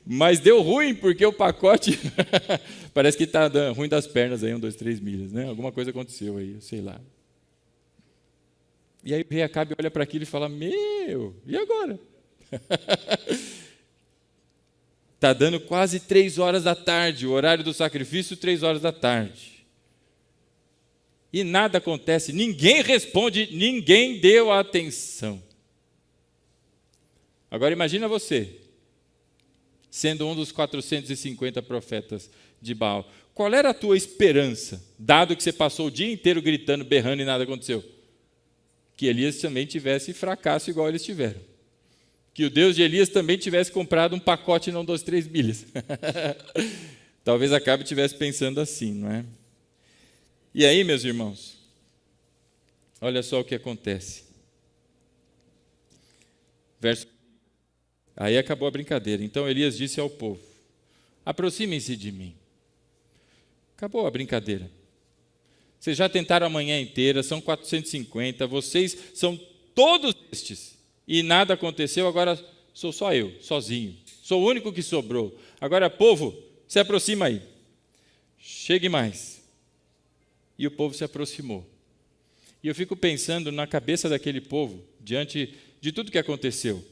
Mas deu ruim, porque o pacote parece que está ruim das pernas aí, 123 milhas, né? Alguma coisa aconteceu aí, eu sei lá. E aí o rei Acabe olha para aquilo e fala, e agora? Está dando quase 3 horas da tarde, o horário do sacrifício, 3 horas da tarde. E nada acontece, ninguém responde, ninguém deu atenção. Agora imagina você, sendo um dos 450 profetas de Baal. Qual era a tua esperança, dado que você passou o dia inteiro gritando, berrando e nada aconteceu? Que Elias também tivesse fracasso igual eles tiveram. Que o Deus de Elias também tivesse comprado um pacote não 2-3 milhas. Talvez Acabe estivesse pensando assim, não é? E aí, meus irmãos, olha só o que acontece. Aí acabou a brincadeira. Então Elias disse ao povo, aproximem-se de mim. Acabou a brincadeira. Vocês já tentaram a manhã inteira, são 450, vocês são todos estes. E nada aconteceu, agora sou só eu, sozinho. Sou o único que sobrou. Agora, povo, se aproxima aí. Chegue mais. E o povo se aproximou. E eu fico pensando na cabeça daquele povo, diante de tudo que aconteceu.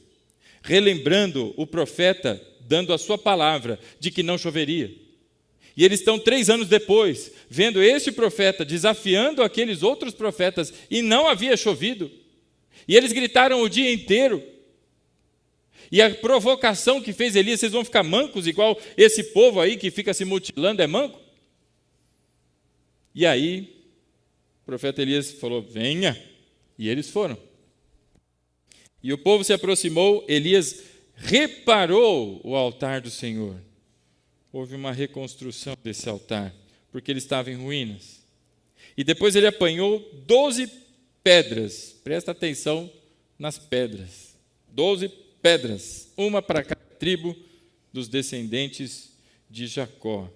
Relembrando o profeta dando a sua palavra de que não choveria. E eles estão 3 anos depois, vendo este profeta desafiando aqueles outros profetas e não havia chovido. E eles gritaram o dia inteiro. E a provocação que fez Elias, vocês vão ficar mancos igual esse povo aí que fica se mutilando é manco? E aí, o profeta Elias falou, venha. E eles foram. E o povo se aproximou, Elias reparou o altar do Senhor. Houve uma reconstrução desse altar, porque ele estava em ruínas. E depois ele apanhou 12 pedras. Presta atenção nas pedras. 12 pedras, uma para cada tribo dos descendentes de Jacó,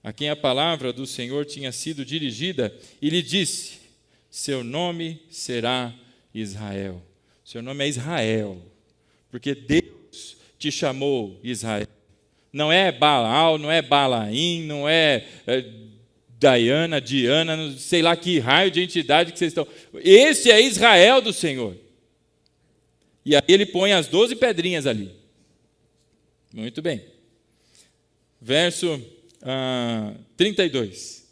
a quem a palavra do Senhor tinha sido dirigida, e lhe disse, seu nome será Israel. Seu nome é Israel, porque Deus te chamou Israel. Não é Baal, não é Balaim, não é Diana, não sei lá que raio de entidade que vocês estão. Esse é Israel do Senhor. E aí ele põe as 12 pedrinhas ali. Muito bem. Verso 32.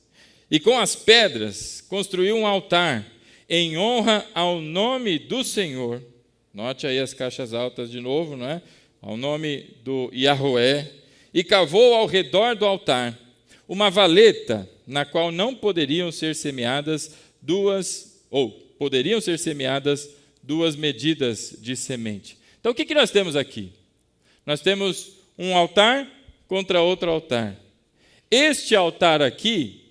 E com as pedras construiu um altar em honra ao nome do Senhor. Note aí as caixas altas de novo, não é? Ao nome do Yahweh. E cavou ao redor do altar uma valeta na qual não poderiam ser semeadas duas medidas de semente. Então o que nós temos aqui? Nós temos um altar contra outro altar. Este altar aqui,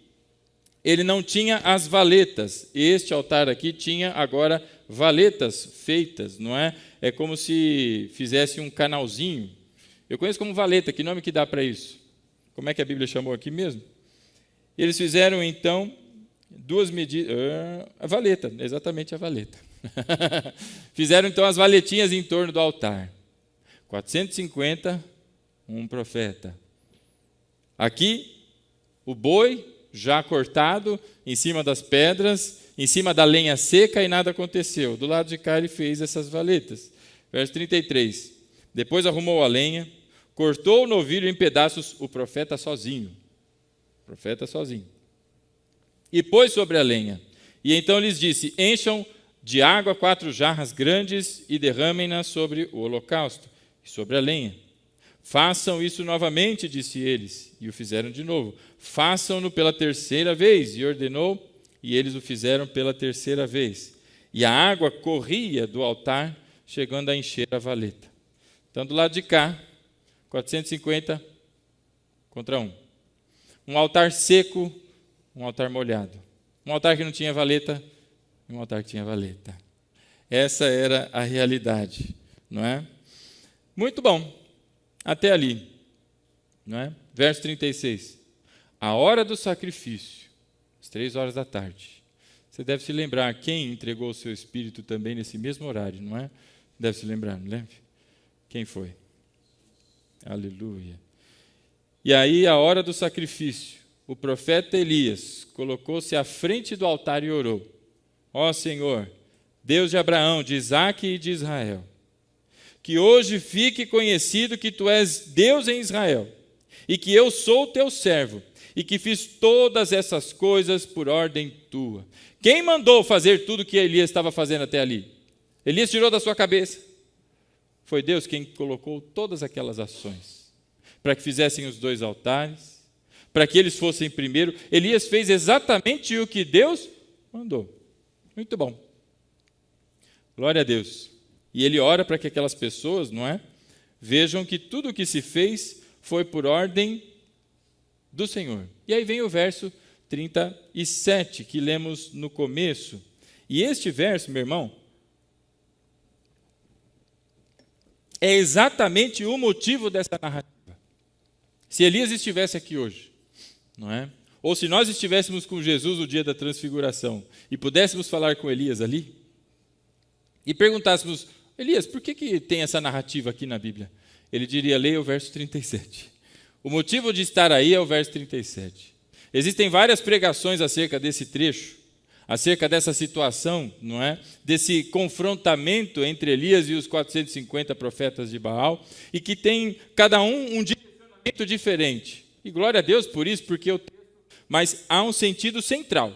ele não tinha as valetas. Este altar aqui tinha agora valetas feitas, não é? É como se fizesse um canalzinho. Eu conheço como valeta, que nome que dá para isso? Como é que a Bíblia chamou aqui mesmo? Eles fizeram então 2 medidas. A valeta, exatamente a valeta. Fizeram então as valetinhas em torno do altar. 450, um profeta. Aqui, o boi já cortado, em cima das pedras, em cima da lenha seca, e nada aconteceu. Do lado de cá ele fez essas valetas. Verso 33. Depois arrumou a lenha, cortou o novilho em pedaços, o profeta sozinho. E pôs sobre a lenha. E então lhes disse: encham de água 4 jarras grandes e derramem-nas sobre o holocausto e sobre a lenha. Façam isso novamente, disse eles, e o fizeram de novo. Façam-no pela 3ª vez, e ordenou, e eles o fizeram pela 3ª vez. E a água corria do altar, chegando a encher a valeta. Então, do lado de cá, 450 contra 1. Um altar seco, um altar molhado. Um altar que não tinha valeta, e um altar que tinha valeta. Essa era a realidade, não é? Muito bom. Até ali, não é? Verso 36. A hora do sacrifício, às 3 horas da tarde. Você deve se lembrar quem entregou o seu espírito também nesse mesmo horário, não é? Deve se lembrar, não lembra? Quem foi? Aleluia. E aí, a hora do sacrifício, o profeta Elias colocou-se à frente do altar e orou: ó Senhor, Deus de Abraão, de Isaque e de Israel, que hoje fique conhecido que tu és Deus em Israel, e que eu sou teu servo, e que fiz todas essas coisas por ordem tua. Quem mandou fazer tudo o que Elias estava fazendo até ali? Elias tirou da sua cabeça. Foi Deus quem colocou todas aquelas ações, para que fizessem os 2 altares, para que eles fossem primeiro. Elias fez exatamente o que Deus mandou. Muito bom. Glória a Deus. E ele ora para que aquelas pessoas, não é, vejam que tudo o que se fez foi por ordem do Senhor. E aí vem o verso 37, que lemos no começo. E este verso, meu irmão, é exatamente o motivo dessa narrativa. Se Elias estivesse aqui hoje, não é? Ou se nós estivéssemos com Jesus no dia da transfiguração e pudéssemos falar com Elias ali e perguntássemos: Elias, por que tem essa narrativa aqui na Bíblia? Ele diria: leia o verso 37. O motivo de estar aí é o verso 37. Existem várias pregações acerca desse trecho, acerca dessa situação, não é? Desse confrontamento entre Elias e os 450 profetas de Baal, e que tem cada um direcionamento diferente. E glória a Deus por isso, mas há um sentido central.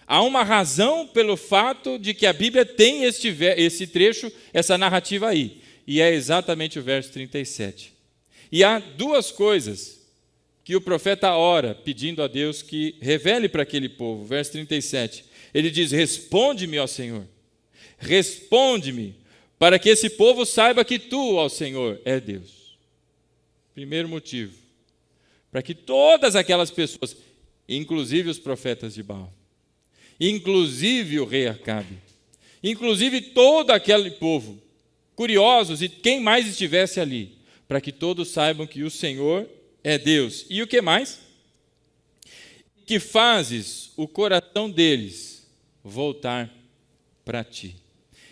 Há uma razão pelo fato de que a Bíblia tem esse trecho, essa narrativa aí. E é exatamente o verso 37. E há 2 coisas que o profeta ora, pedindo a Deus que revele para aquele povo. Verso 37. Ele diz: responde-me, ó Senhor. Responde-me, para que esse povo saiba que tu, ó Senhor, é Deus. Primeiro motivo. Para que todas aquelas pessoas, inclusive os profetas de Baal, inclusive o rei Acabe, inclusive todo aquele povo, curiosos e quem mais estivesse ali, para que todos saibam que o Senhor é Deus. E o que mais? Que fazes o coração deles voltar para ti.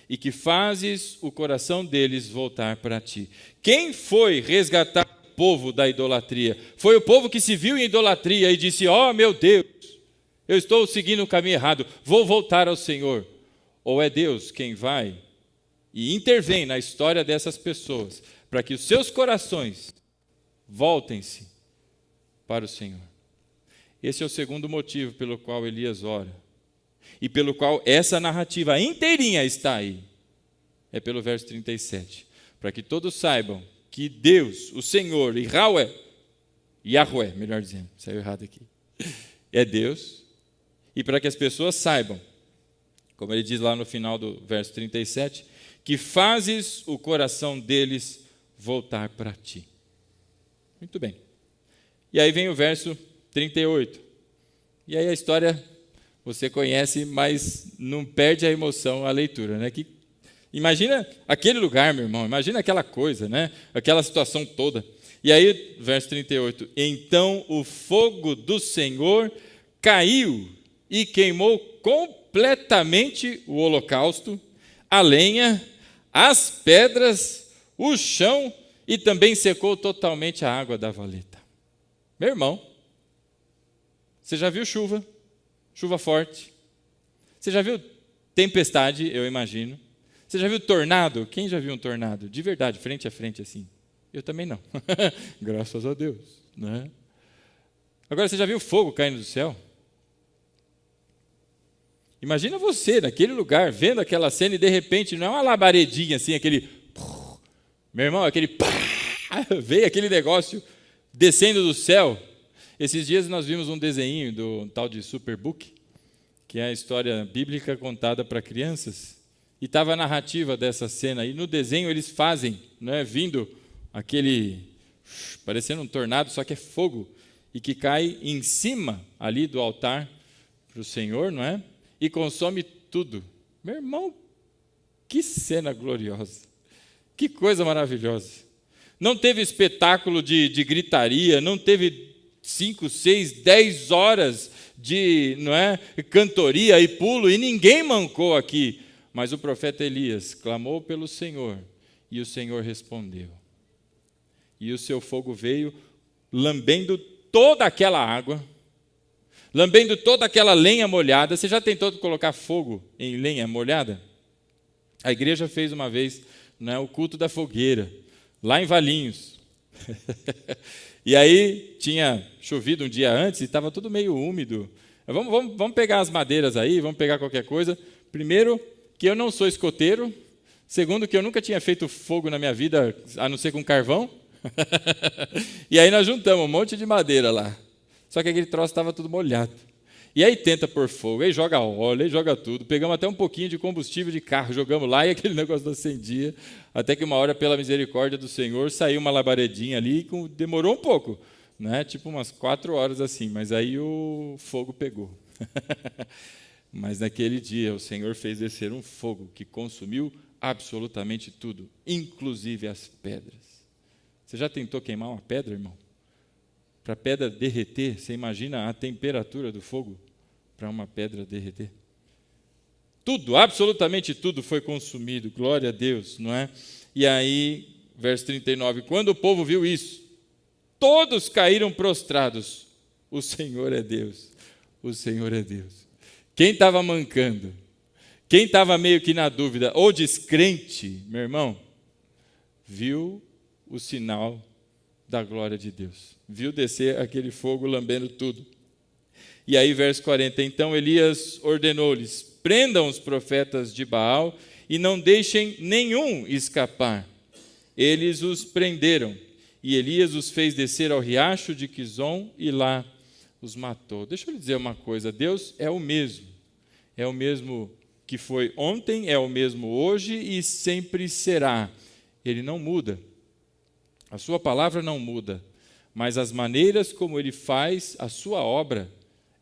E que fazes o coração deles voltar para ti. Quem foi resgatar o povo da idolatria? Foi o povo que se viu em idolatria e disse: ó meu Deus, eu estou seguindo o caminho errado, vou voltar ao Senhor. Ou é Deus quem vai e intervém na história dessas pessoas, para que os seus corações voltem-se para o Senhor. Esse é o segundo motivo pelo qual Elias ora, e pelo qual essa narrativa inteirinha está aí. É pelo verso 37, para que todos saibam que Deus, o Senhor, Yahweh, melhor dizendo, saiu errado aqui, é Deus. E para que as pessoas saibam, como ele diz lá no final do verso 37, que fazes o coração deles voltar para ti. Muito bem. E aí vem o verso 38. E aí a história você conhece, mas não perde a emoção, a leitura, né? Imagina aquele lugar, meu irmão, imagina aquela coisa, né? Aquela situação toda. E aí, verso 38, então o fogo do Senhor caiu e queimou completamente o holocausto, a lenha, as pedras, o chão, e também secou totalmente a água da valeta. Meu irmão, você já viu chuva? Chuva forte. Você já viu tempestade, eu imagino. Você já viu tornado? Quem já viu um tornado? De verdade, frente a frente assim. Eu também não. Graças a Deus. Né? Agora, você já viu fogo caindo do céu? Imagina você naquele lugar, vendo aquela cena e de repente, não é uma labaredinha assim, aquele... Meu irmão, aquele... Veio aquele negócio descendo do céu. Esses dias nós vimos um desenho do tal de Superbook, que é a história bíblica contada para crianças. E estava a narrativa dessa cena. E no desenho eles fazem, né, vindo aquele... parecendo um tornado, só que é fogo. E que cai em cima ali do altar para o Senhor, não é? E consome tudo. Meu irmão, que cena gloriosa. Que coisa maravilhosa. Não teve espetáculo de gritaria, não teve 5, 6, 10 horas de, não é, cantoria e pulo, e ninguém mancou aqui. Mas o profeta Elias clamou pelo Senhor, e o Senhor respondeu. E o seu fogo veio lambendo toda aquela água, lambendo toda aquela lenha molhada. Você já tentou colocar fogo em lenha molhada? A igreja fez uma vez, né, o culto da fogueira, lá em Valinhos. E aí tinha chovido um dia antes e estava tudo meio úmido. Vamos pegar as madeiras aí, vamos pegar qualquer coisa. Primeiro, que eu não sou escoteiro. Segundo, que eu nunca tinha feito fogo na minha vida, a não ser com carvão. E aí nós juntamos um monte de madeira lá. Só que aquele troço estava tudo molhado. E aí tenta pôr fogo, aí joga óleo, aí joga tudo. Pegamos até um pouquinho de combustível de carro, jogamos lá e aquele negócio não acendia. Até que uma hora, pela misericórdia do Senhor, saiu uma labaredinha ali, demorou um pouco, né? Tipo umas 4 horas assim, mas aí o fogo pegou. Mas naquele dia o Senhor fez descer um fogo que consumiu absolutamente tudo, inclusive as pedras. Você já tentou queimar uma pedra, irmão? Para a pedra derreter, você imagina a temperatura do fogo para uma pedra derreter? Tudo, absolutamente tudo foi consumido, glória a Deus, não é? E aí, verso 39, quando o povo viu isso, todos caíram prostrados. O Senhor é Deus, o Senhor é Deus. Quem estava mancando, quem estava meio que na dúvida, ou descrente, meu irmão, viu o sinal da glória de Deus. Viu descer aquele fogo lambendo tudo. E aí, verso 40, então Elias ordenou-lhes, prendam os profetas de Baal e não deixem nenhum escapar. Eles os prenderam, e Elias os fez descer ao riacho de Quizon e lá os matou. Deixa eu lhe dizer uma coisa, Deus é o mesmo que foi ontem, é o mesmo hoje e sempre será. Ele não muda. A sua palavra não muda, mas as maneiras como ele faz a sua obra,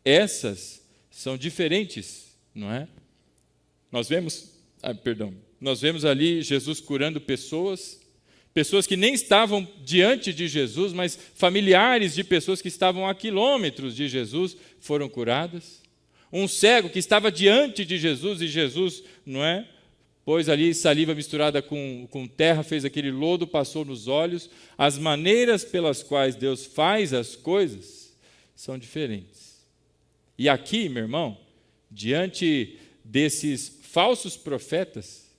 essas são diferentes, não é? Nós vemos ali Jesus curando pessoas que nem estavam diante de Jesus, mas familiares de pessoas que estavam a quilômetros de Jesus foram curadas. Um cego que estava diante de Jesus e Jesus, não é? Pôs ali saliva misturada com terra, fez aquele lodo, passou nos olhos. As maneiras pelas quais Deus faz as coisas são diferentes. E aqui, meu irmão, diante desses falsos profetas,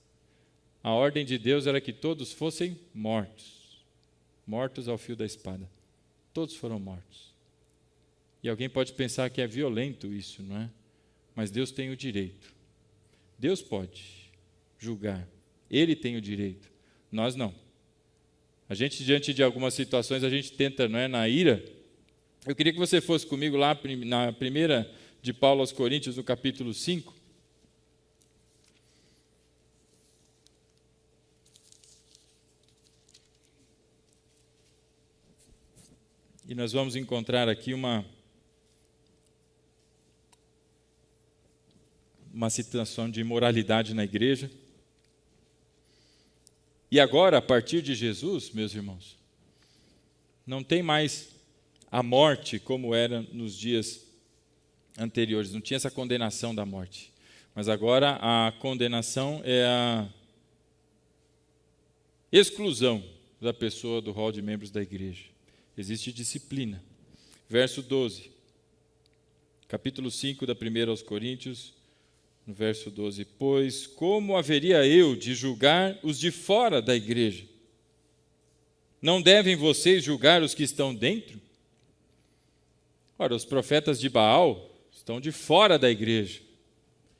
a ordem de Deus era que todos fossem mortos. Mortos ao fio da espada. Todos foram mortos. E alguém pode pensar que é violento isso, não é? Mas Deus tem o direito. Deus pode julgar. Ele tem o direito. Nós não. A gente, diante de algumas situações, a gente tenta, não é, na ira. Eu queria que você fosse comigo lá na primeira de Paulo aos Coríntios, no capítulo 5. E nós vamos encontrar aqui uma situação de imoralidade na igreja. E agora, a partir de Jesus, meus irmãos, não tem mais a morte como era nos dias anteriores, não tinha essa condenação da morte. Mas agora a condenação é a exclusão da pessoa do rol de membros da igreja. Existe disciplina. verso 12. Capítulo 5 da 1 aos Coríntios, no verso 12. Pois como haveria eu de julgar os de fora da igreja? Não devem vocês julgar os que estão dentro? Ora, os profetas de Baal estão de fora da igreja.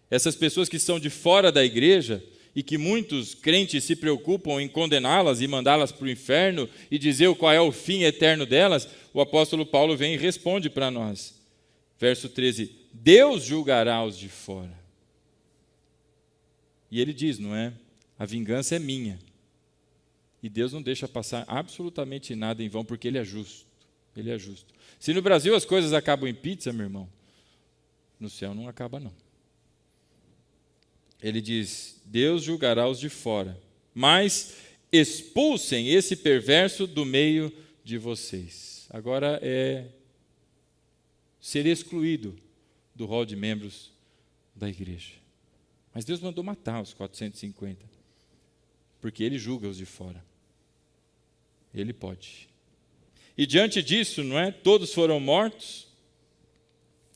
Essas pessoas que estão de fora da igreja e que muitos crentes se preocupam em condená-las e mandá-las para o inferno e dizer qual é o fim eterno delas, o apóstolo Paulo vem e responde para nós. Verso 13, Deus julgará os de fora. E ele diz, não é? A vingança é minha. E Deus não deixa passar absolutamente nada em vão, porque Ele é justo. Ele é justo. Se no Brasil as coisas acabam em pizza, meu irmão, no céu não acaba não. Ele diz, Deus julgará os de fora, mas expulsem esse perverso do meio de vocês. Agora é ser excluído do rol de membros da igreja. Mas Deus mandou matar os 450, porque Ele julga os de fora. Ele pode. E diante disso, não é? Todos foram mortos.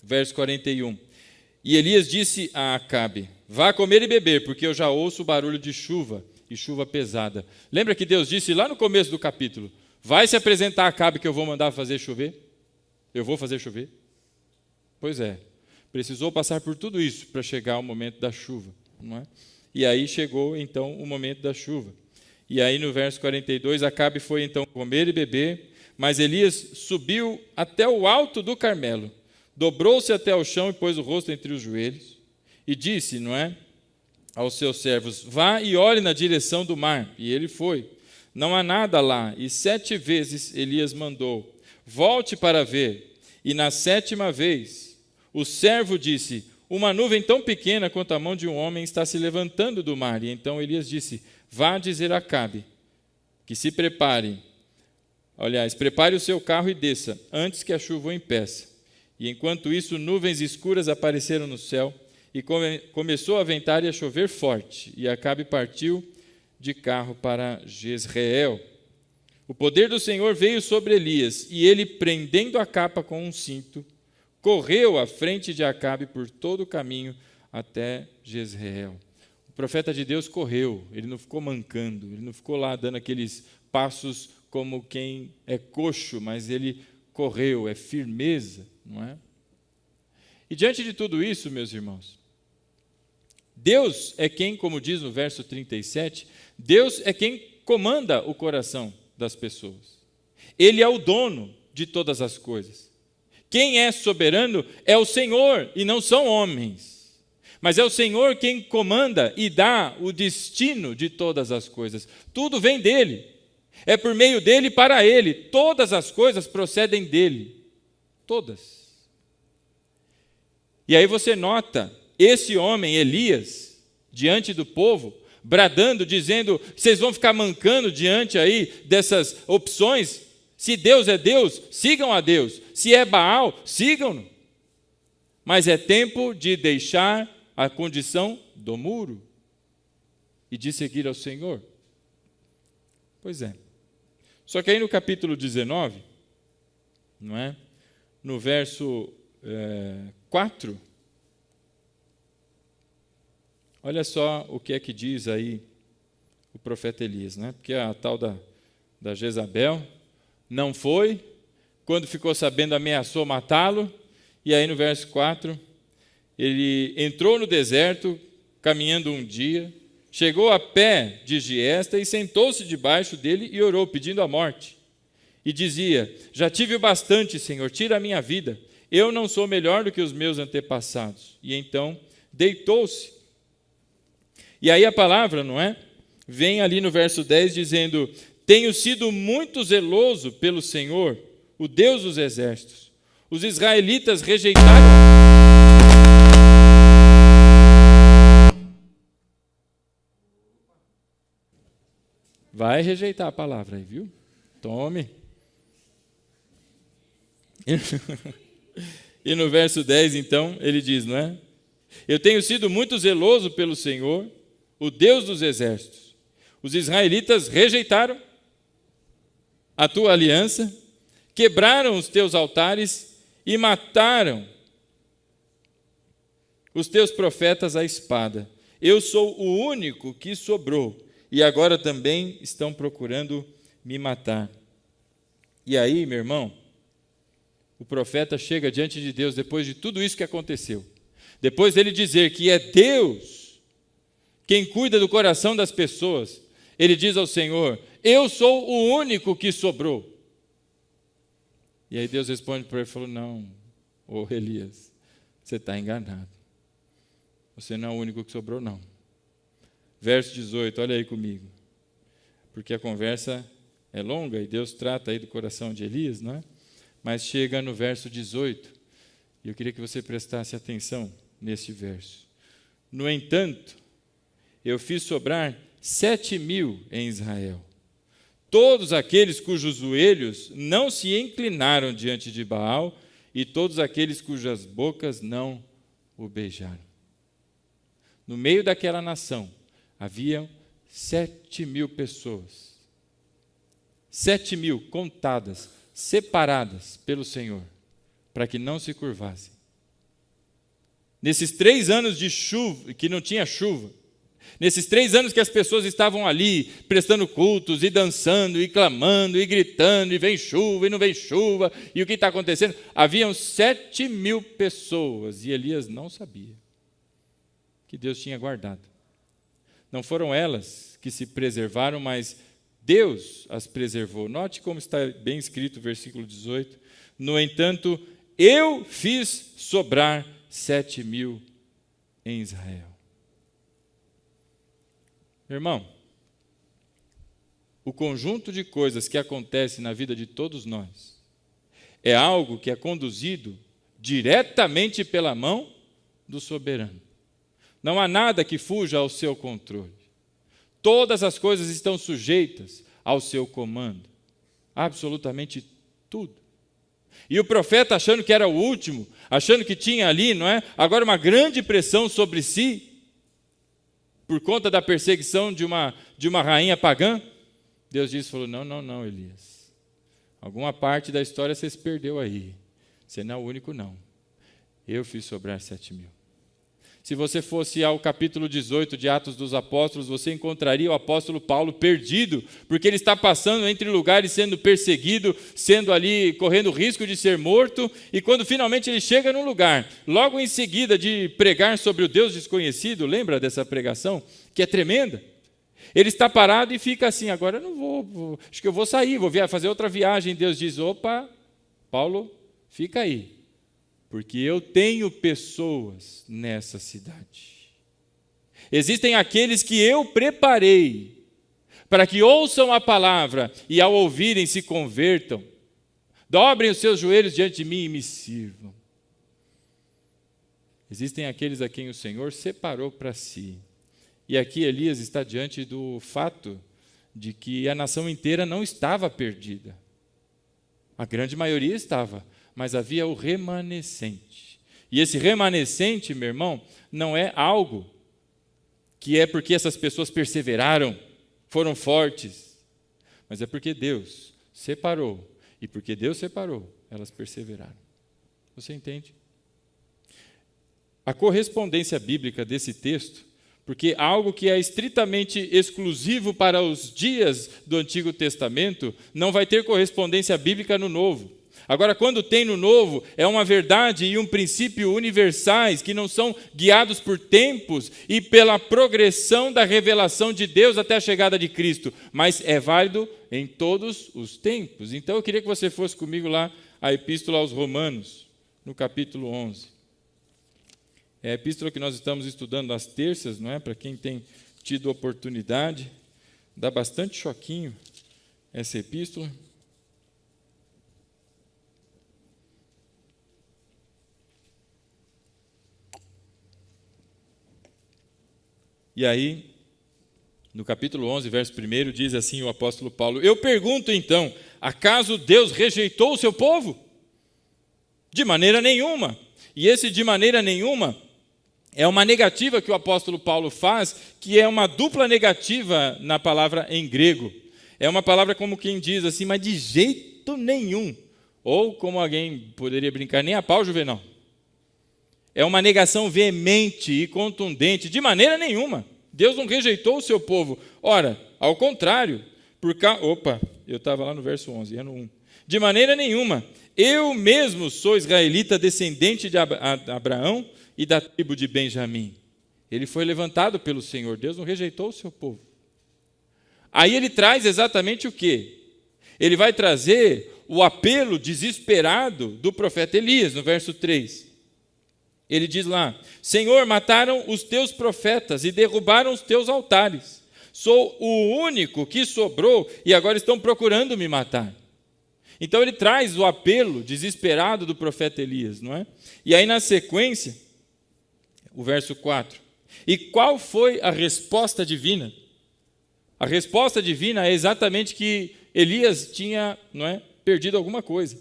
Verso 41. E Elias disse a Acabe, vá comer e beber, porque eu já ouço o barulho de chuva, e chuva pesada. Lembra que Deus disse lá no começo do capítulo, vai se apresentar a Acabe que eu vou mandar fazer chover? Eu vou fazer chover? Pois é, precisou passar por tudo isso para chegar o momento da chuva, não é? E aí chegou então o momento da chuva. E aí no verso 42, Acabe foi então comer e beber, mas Elias subiu até o alto do Carmelo, dobrou-se até o chão e pôs o rosto entre os joelhos, e disse, não é, aos seus servos, vá e olhe na direção do mar. E ele foi. Não há nada lá. E 7 vezes Elias mandou, volte para ver. E na 7ª vez, o servo disse, uma nuvem tão pequena quanto a mão de um homem está se levantando do mar. E então Elias disse, vá dizer a Acabe, que se prepare. Aliás, prepare o seu carro e desça, antes que a chuva o impeça. E enquanto isso, nuvens escuras apareceram no céu, e começou a ventar e a chover forte. E Acabe partiu de carro para Jezreel. O poder do Senhor veio sobre Elias, e ele, prendendo a capa com um cinto, correu à frente de Acabe por todo o caminho até Jezreel. O profeta de Deus correu, ele não ficou mancando, ele não ficou lá dando aqueles passos como quem é coxo, mas ele correu, é firmeza, não é? E diante de tudo isso, meus irmãos, Deus é quem, como diz no verso 37, Deus é quem comanda o coração das pessoas. Ele é o dono de todas as coisas. Quem é soberano é o Senhor e não são homens. Mas é o Senhor quem comanda e dá o destino de todas as coisas. Tudo vem dele. É por meio dele e para ele. Todas as coisas procedem dele. Todas. E aí você nota esse homem, Elias, diante do povo, bradando, dizendo, vocês vão ficar mancando diante aí dessas opções? Se Deus é Deus, sigam a Deus. Se é Baal, sigam-no. Mas é tempo de deixar a condição do muro e de seguir ao Senhor. Pois é. Só que aí no capítulo 19, não é? No verso 4, olha só o que é que diz aí o profeta Elias, né? Porque a tal da Jezabel não foi, quando ficou sabendo ameaçou matá-lo, e aí no verso 4, ele entrou no deserto, caminhando um dia, chegou a pé de Giesta e sentou-se debaixo dele e orou, pedindo a morte. E dizia, já tive o bastante, Senhor, tira a minha vida, eu não sou melhor do que os meus antepassados. E então deitou-se. E aí a palavra, não é? Vem ali no verso 10 dizendo, tenho sido muito zeloso pelo Senhor, o Deus dos exércitos. Os israelitas rejeitaram... Vai rejeitar a palavra aí, viu? Tome. E no verso 10, então, ele diz, não é? Eu tenho sido muito zeloso pelo Senhor, o Deus dos exércitos. Os israelitas rejeitaram a tua aliança, quebraram os teus altares e mataram os teus profetas à espada. Eu sou o único que sobrou, e agora também estão procurando me matar. E aí, meu irmão, o profeta chega diante de Deus depois de tudo isso que aconteceu. Depois dele dizer que é Deus quem cuida do coração das pessoas, ele diz ao Senhor: eu sou o único que sobrou. E aí Deus responde para ele e falou: não, ô Elias, você está enganado. Você não é o único que sobrou, não. Verso 18, olha aí comigo. Porque a conversa é longa e Deus trata aí do coração de Elias, não é? Mas chega no verso 18, e eu queria que você prestasse atenção nesse verso. No entanto, eu fiz sobrar 7.000 em Israel, todos aqueles cujos joelhos não se inclinaram diante de Baal, e todos aqueles cujas bocas não o beijaram. No meio daquela nação, haviam 7.000 pessoas, 7.000 contadas, separadas pelo Senhor, para que não se curvassem. Nesses 3 anos de chuva, que não tinha chuva, nesses 3 anos que as pessoas estavam ali, prestando cultos, e dançando, e clamando, e gritando, e vem chuva, e não vem chuva, e o que está acontecendo? Haviam 7.000 pessoas, e Elias não sabia que Deus tinha guardado. Não foram elas que se preservaram, mas Deus as preservou. Note como está bem escrito o versículo 18. No entanto, eu fiz sobrar 7.000 em Israel. Irmão, o conjunto de coisas que acontece na vida de todos nós é algo que é conduzido diretamente pela mão do soberano. Não há nada que fuja ao seu controle. Todas as coisas estão sujeitas ao seu comando. Absolutamente tudo. E o profeta, achando que era o último, achando que tinha ali, não é? Agora uma grande pressão sobre si, por conta da perseguição de uma rainha pagã, Deus disse, falou: não, Elias. Alguma parte da história você se perdeu aí. Você não é o único, não. Eu fiz sobrar 7.000. Se você fosse ao capítulo 18 de Atos dos Apóstolos, você encontraria o apóstolo Paulo perdido, porque ele está passando entre lugares sendo perseguido, sendo ali, correndo risco de ser morto, e quando finalmente ele chega num lugar, logo em seguida de pregar sobre o Deus desconhecido, lembra dessa pregação, que é tremenda? Ele está parado e fica assim: agora eu não vou, acho que eu vou sair, vou fazer outra viagem. Deus diz: opa, Paulo, fica aí. Porque eu tenho pessoas nessa cidade. Existem aqueles que eu preparei para que ouçam a palavra e, ao ouvirem, se convertam, dobrem os seus joelhos diante de mim e me sirvam. Existem aqueles a quem o Senhor separou para si. E aqui Elias está diante do fato de que a nação inteira não estava perdida. A grande maioria estava, mas havia o remanescente. E esse remanescente, meu irmão, não é algo que é porque essas pessoas perseveraram, foram fortes, mas é porque Deus separou. E porque Deus separou, elas perseveraram. Você entende? A correspondência bíblica desse texto, porque algo que é estritamente exclusivo para os dias do Antigo Testamento, não vai ter correspondência bíblica no Novo. Agora, quando tem no Novo, é uma verdade e um princípio universais que não são guiados por tempos e pela progressão da revelação de Deus até a chegada de Cristo, mas é válido em todos os tempos. Então, eu queria que você fosse comigo lá à Epístola aos Romanos, no capítulo 11. É a epístola que nós estamos estudando às terças, não é? Para quem tem tido oportunidade, dá bastante choquinho essa epístola. E aí, no capítulo 11, verso 1, diz assim o apóstolo Paulo: eu pergunto então, acaso Deus rejeitou o seu povo? De maneira nenhuma. E esse de maneira nenhuma é uma negativa que o apóstolo Paulo faz, que é uma dupla negativa na palavra em grego. É uma palavra como quem diz assim: mas de jeito nenhum Ou, como alguém poderia brincar, nem a pau, Juvenal. É uma negação veemente e contundente, de maneira nenhuma. Deus não rejeitou o seu povo. Ora, ao contrário, eu estava lá no verso 11, ano 1. De maneira nenhuma, eu mesmo sou israelita, descendente de Abraão e da tribo de Benjamim. Ele foi levantado pelo Senhor, Deus não rejeitou o seu povo. Aí ele traz exatamente o quê? Ele vai trazer o apelo desesperado do profeta Elias, no verso 3. Ele diz lá: Senhor, mataram os teus profetas e derrubaram os teus altares. Sou o único que sobrou e agora estão procurando me matar. Então ele traz o apelo desesperado do profeta Elias, não é? E aí na sequência, o verso 4. E qual foi a resposta divina? A resposta divina é exatamente que Elias tinha, não é, perdido alguma coisa.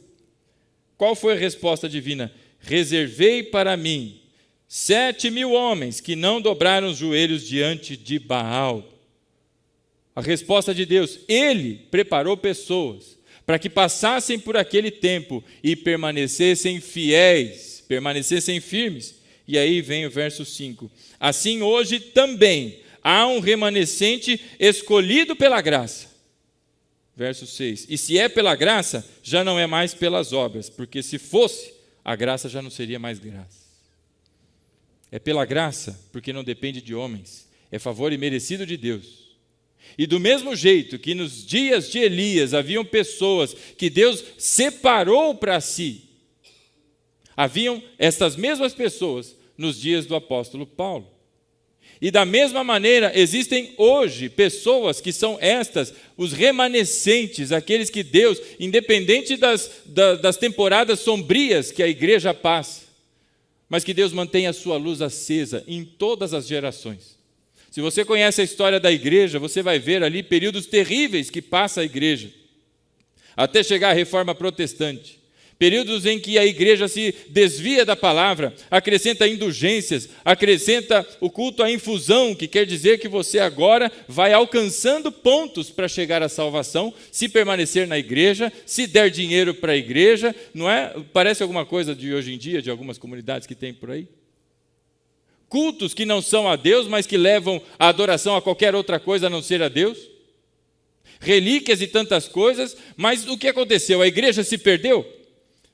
Qual foi a resposta divina? Reservei para mim 7.000 homens que não dobraram os joelhos diante de Baal. A resposta de Deus: Ele preparou pessoas para que passassem por aquele tempo e permanecessem fiéis, permanecessem firmes. E aí vem o verso 5. Assim hoje também há um remanescente escolhido pela graça. Verso 6. E se é pela graça, já não é mais pelas obras, porque se fosse, a graça já não seria mais graça. É pela graça, porque não depende de homens. É favor imerecido de Deus. E do mesmo jeito que nos dias de Elias haviam pessoas que Deus separou para si, haviam essas mesmas pessoas nos dias do apóstolo Paulo. E da mesma maneira, existem hoje pessoas que são estas, os remanescentes, aqueles que Deus, independente das temporadas sombrias que a igreja passa, mas que Deus mantém a sua luz acesa em todas as gerações. Se você conhece a história da igreja, você vai ver ali períodos terríveis que passa a igreja, até chegar à reforma protestante. Períodos em que a igreja se desvia da palavra, acrescenta indulgências, acrescenta o culto à infusão, que quer dizer que você agora vai alcançando pontos para chegar à salvação, se permanecer na igreja, se der dinheiro para a igreja, não é? Parece alguma coisa de hoje em dia, de algumas comunidades que tem por aí. Cultos que não são a Deus, mas que levam a adoração a qualquer outra coisa a não ser a Deus. Relíquias e tantas coisas, mas o que aconteceu? A igreja se perdeu?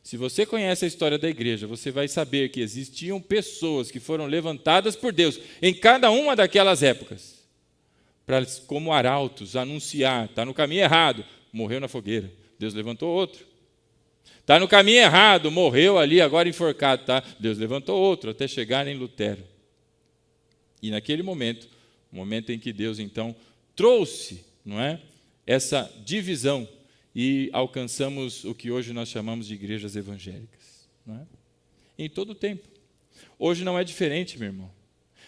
Se você conhece a história da igreja, você vai saber que existiam pessoas que foram levantadas por Deus em cada uma daquelas épocas, para, como arautos, anunciar: está no caminho errado, morreu na fogueira, Deus levantou outro. Está no caminho errado, morreu ali, agora enforcado, tá? Deus levantou outro, até chegar em Lutero. E naquele momento, o momento em que Deus então trouxe, não é, essa divisão, e alcançamos o que hoje nós chamamos de igrejas evangélicas. Não é? Em todo o tempo. Hoje não é diferente, meu irmão.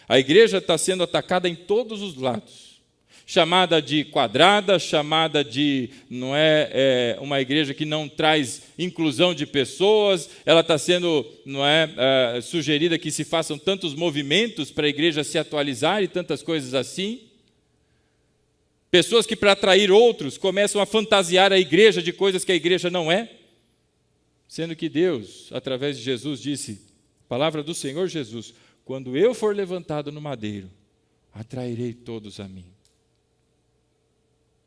A igreja está sendo atacada em todos os lados. Chamada de quadrada, chamada de não é uma igreja que não traz inclusão de pessoas, ela está sendo sugerida que se façam tantos movimentos para a igreja se atualizar e tantas coisas assim. Pessoas que, para atrair outros, começam a fantasiar a igreja de coisas que a igreja não é, sendo que Deus, através de Jesus, disse, palavra do Senhor Jesus: quando eu for levantado no madeiro, atrairei todos a mim.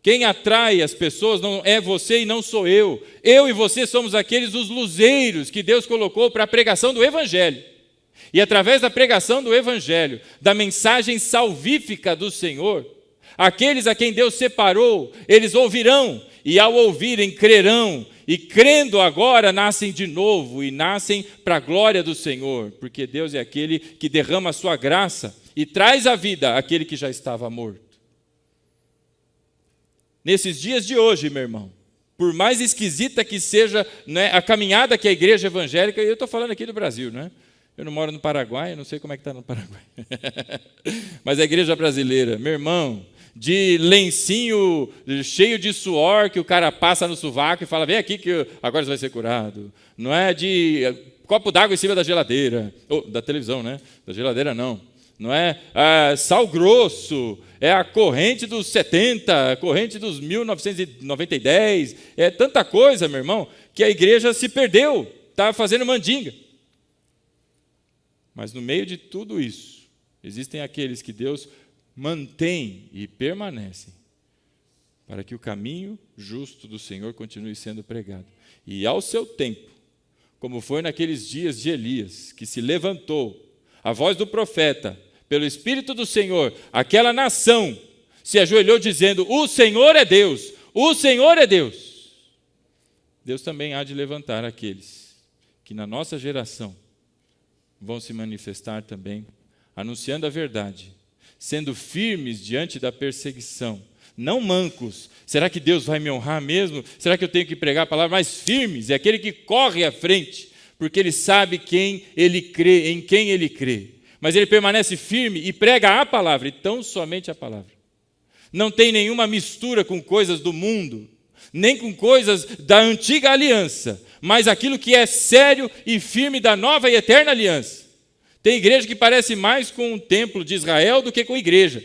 Quem atrai as pessoas não é você e não sou eu. Eu e você somos aqueles os luzeiros que Deus colocou para a pregação do Evangelho. E através da pregação do Evangelho, da mensagem salvífica do Senhor, aqueles a quem Deus separou, eles ouvirão, e ao ouvirem, crerão, e crendo agora, nascem de novo, e nascem para a glória do Senhor, porque Deus é aquele que derrama a sua graça, e traz à vida aquele que já estava morto. Nesses dias de hoje, meu irmão, por mais esquisita que seja, né, a caminhada que a igreja evangélica, e eu estou falando aqui do Brasil, né? Eu não moro no Paraguai, eu não sei como é que está no Paraguai, mas a igreja brasileira, meu irmão, de lencinho cheio de suor que o cara passa no sovaco e fala: vem aqui que agora você vai ser curado. Não é de copo d'água em cima da geladeira, ou da televisão, né? Da geladeira não. Não é sal grosso, é a corrente dos 70, a corrente dos 1990, é tanta coisa, meu irmão, que a igreja se perdeu, está fazendo mandinga. Mas no meio de tudo isso, existem aqueles que Deus mantém e permanecem para que o caminho justo do Senhor continue sendo pregado. E ao seu tempo, como foi naqueles dias de Elias, que se levantou a voz do profeta, pelo Espírito do Senhor, aquela nação se ajoelhou dizendo: o Senhor é Deus, o Senhor é Deus. Deus também há de levantar aqueles que na nossa geração vão se manifestar também, anunciando a verdade, sendo firmes diante da perseguição, não mancos. Será que Deus vai me honrar mesmo? Será que eu tenho que pregar a palavra? Mais firmes, é aquele que corre à frente, porque ele sabe quem ele crê, em quem ele crê. Mas ele permanece firme e prega a palavra, e tão somente a palavra. Não tem nenhuma mistura com coisas do mundo, nem com coisas da antiga aliança, mas aquilo que é sério e firme da nova e eterna aliança. Tem igreja que parece mais com o templo de Israel do que com igreja,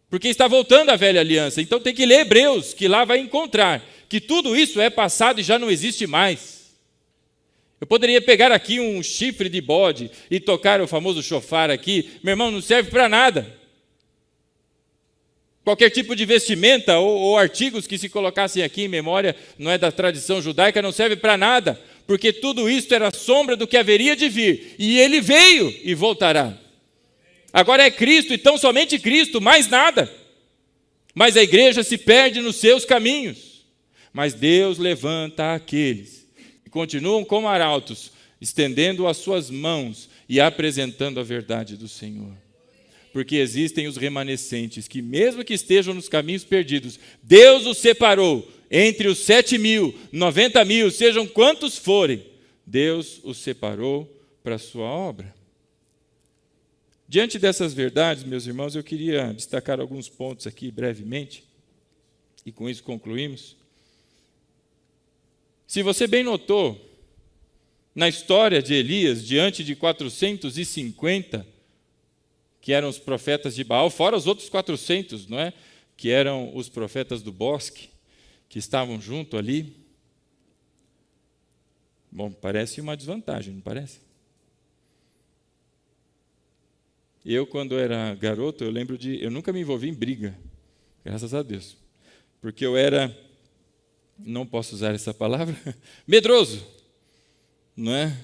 porque está voltando à velha aliança. Então tem que ler Hebreus, que lá vai encontrar que tudo isso é passado e já não existe mais. Eu poderia pegar aqui um chifre de bode e tocar o famoso chofar aqui, meu irmão, não serve para nada. Qualquer tipo de vestimenta ou artigos que se colocassem aqui em memória, não é da tradição judaica, não serve para nada, porque tudo isso era sombra do que haveria de vir, e ele veio e voltará. Agora é Cristo, e tão somente Cristo, mais nada. Mas a igreja se perde nos seus caminhos. Mas Deus levanta aqueles que continuam como arautos, estendendo as suas mãos e apresentando a verdade do Senhor. Porque existem os remanescentes que, mesmo que estejam nos caminhos perdidos, Deus os separou entre os 7.000, 90.000, sejam quantos forem, Deus os separou para a sua obra. Diante dessas verdades, meus irmãos, eu queria destacar alguns pontos aqui brevemente, e com isso concluímos. Se você bem notou, na história de Elias, diante de 450, que eram os profetas de Baal, fora os outros 400, não é? Que eram os profetas do bosque, que estavam junto ali. Bom, parece uma desvantagem, não parece? Eu, quando era garoto, eu nunca me envolvi em briga, graças a Deus, porque eu era, não posso usar essa palavra, medroso, não é?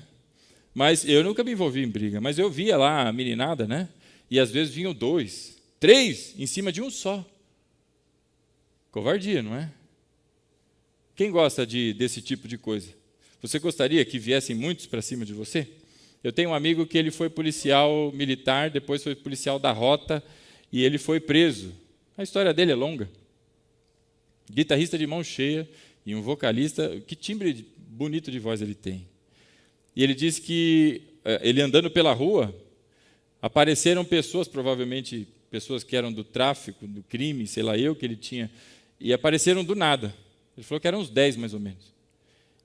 Mas eu nunca me envolvi em briga, mas eu via lá a meninada, né? E às vezes vinham 2, 3 em cima de um só. Covardia, não é? Quem gosta desse tipo de coisa? Você gostaria que viessem muitos para cima de você? Eu tenho um amigo que ele foi policial militar, depois foi policial da rota, e ele foi preso. A história dele é longa. Guitarrista de mão cheia e um vocalista, que timbre bonito de voz ele tem. E ele disse que, ele andando pela rua, apareceram pessoas, provavelmente pessoas que eram do tráfico, do crime, sei lá eu, que ele tinha, e apareceram do nada. Ele falou que eram uns 10 mais ou menos.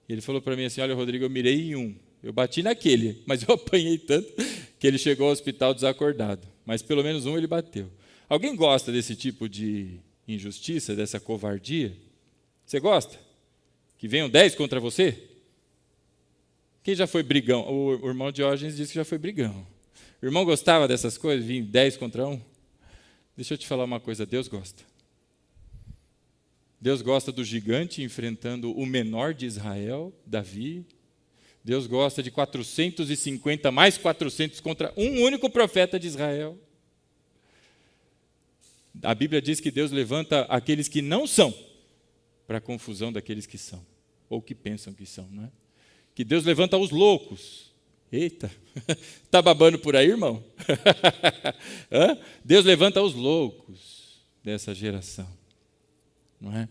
E ele falou para mim assim: olha, Rodrigo, eu mirei em um. Eu bati naquele, mas eu apanhei tanto que ele chegou ao hospital desacordado. Mas pelo menos um ele bateu. Alguém gosta desse tipo de injustiça, dessa covardia? Você gosta? Que venham 10 contra você? Quem já foi brigão? O irmão Diógenes disse que já foi brigão. O irmão gostava dessas coisas, vir 10 contra 1? Deixa eu te falar uma coisa, Deus gosta. Deus gosta do gigante enfrentando o menor de Israel, Davi. Deus gosta de 450, mais 400 contra um único profeta de Israel. A Bíblia diz que Deus levanta aqueles que não são para a confusão daqueles que são, ou que pensam que são, não é? Que Deus levanta os loucos. Eita, está babando por aí, irmão? Deus levanta os loucos dessa geração, não é?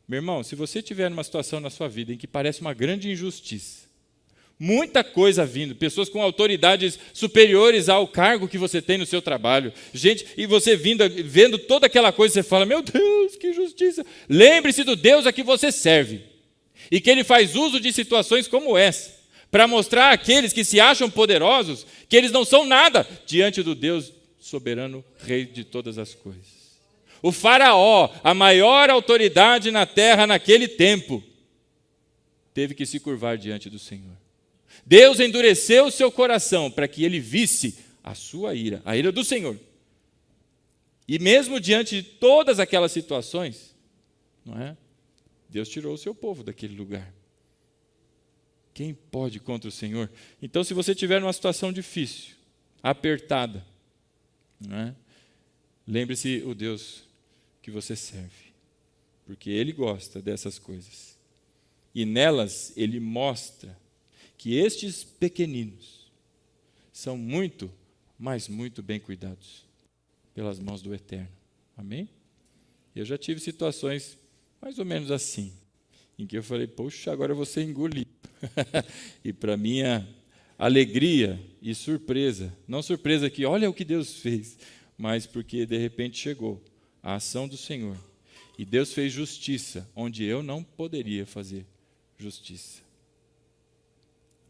Meu irmão, se você estiver numa situação na sua vida em que parece uma grande injustiça, muita coisa vindo, pessoas com autoridades superiores ao cargo que você tem no seu trabalho, gente, e você vendo toda aquela coisa, você fala: meu Deus, que injustiça. Lembre-se do Deus a que você serve, e que Ele faz uso de situações como essa, para mostrar àqueles que se acham poderosos, que eles não são nada diante do Deus soberano, Rei de todas as coisas. O faraó, a maior autoridade na terra naquele tempo, teve que se curvar diante do Senhor. Deus endureceu o seu coração para que ele visse a sua ira, a ira do Senhor. E mesmo diante de todas aquelas situações, não é? Deus tirou o seu povo daquele lugar. Quem pode contra o Senhor? Então, se você tiver numa situação difícil, apertada, não é? Lembre-se o Deus que você serve, porque Ele gosta dessas coisas. E nelas Ele mostra que estes pequeninos são muito, mas muito bem cuidados pelas mãos do Eterno. Amém? Eu já tive situações mais ou menos assim, em que eu falei, poxa, agora eu vou ser engolido. E para minha alegria e surpresa, não surpresa que olha o que Deus fez, mas porque de repente chegou a ação do Senhor. E Deus fez justiça onde eu não poderia fazer justiça.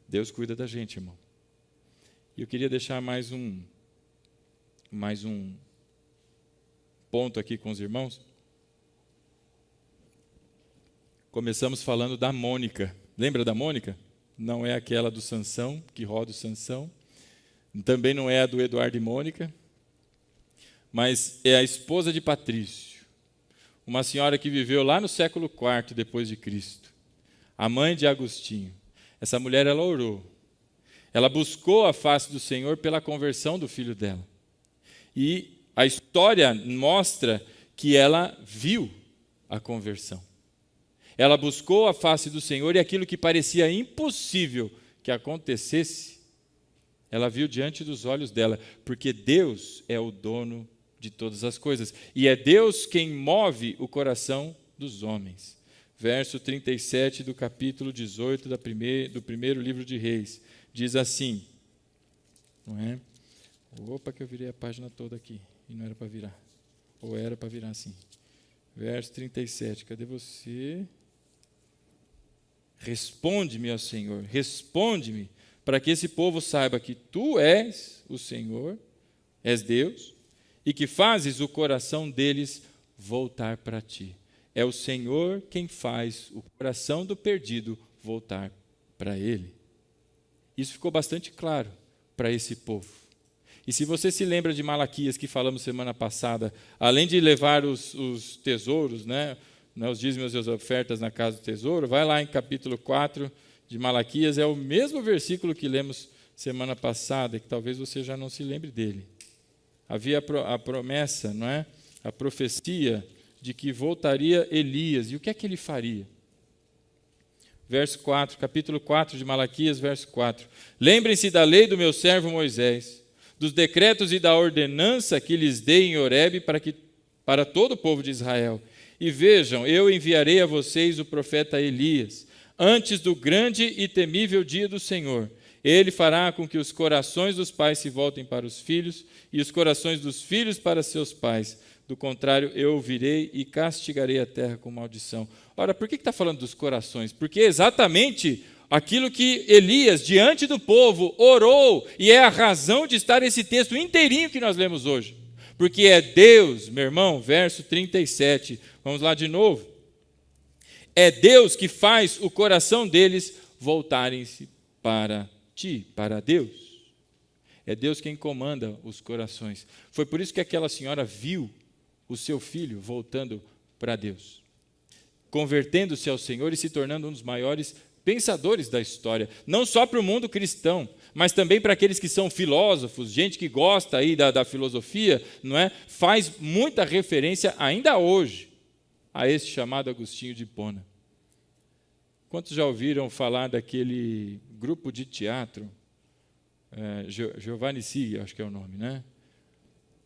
Deus cuida da gente, irmão. E eu queria deixar mais um ponto aqui com os irmãos. Começamos falando da Mônica. Lembra da Mônica? Não é aquela do Sansão, que roda o Sansão. Também não é a do Eduardo e Mônica. Mas é a esposa de Patrício. Uma senhora que viveu lá no século IV depois de Cristo. A mãe de Agostinho. Essa mulher, ela orou. Ela buscou a face do Senhor pela conversão do filho dela. E a história mostra que ela viu a conversão. Ela buscou a face do Senhor e aquilo que parecia impossível que acontecesse, ela viu diante dos olhos dela, porque Deus é o dono de todas as coisas. E é Deus quem move o coração dos homens. Verso 37 do capítulo 18 do primeiro livro de Reis. Diz assim, não é? Opa, que eu virei a página toda aqui, e não era para virar. Ou era para virar assim. Verso 37, cadê você? Responde-me, ó Senhor, responde-me, para que esse povo saiba que Tu és o Senhor, és Deus, e que fazes o coração deles voltar para Ti. É o Senhor quem faz o coração do perdido voltar para Ele. Isso ficou bastante claro para esse povo. E se você se lembra de Malaquias, que falamos semana passada, além de levar os tesouros, os dízimos e as ofertas na casa do tesouro, vai lá em capítulo 4 de Malaquias, é o mesmo versículo que lemos semana passada, que talvez você já não se lembre dele. Havia a promessa, não é? A profecia de que voltaria Elias. E o que é que ele faria? Verso 4, capítulo 4 de Malaquias, verso 4. Lembrem-se da lei do meu servo Moisés, dos decretos e da ordenança que lhes dei em Horebe para todo o povo de Israel. E vejam, eu enviarei a vocês o profeta Elias, antes do grande e temível dia do Senhor. Ele fará com que os corações dos pais se voltem para os filhos e os corações dos filhos para seus pais. Do contrário, eu ouvirei e castigarei a terra com maldição. Ora, por que está falando dos corações? Porque é exatamente aquilo que Elias, diante do povo, orou, e é a razão de estar esse texto inteirinho que nós lemos hoje. Porque é Deus, meu irmão, verso 37, vamos lá de novo. É Deus que faz o coração deles voltarem-se para Ti, para Deus. É Deus quem comanda os corações. Foi por isso que aquela senhora viu o seu filho voltando para Deus, convertendo-se ao Senhor e se tornando um dos maiores pensadores da história, não só para o mundo cristão, mas também para aqueles que são filósofos, gente que gosta aí da filosofia, não é? Faz muita referência ainda hoje a esse chamado Agostinho de Hipona. Quantos já ouviram falar daquele grupo de teatro, Giovanni Sig, acho que é o nome, né?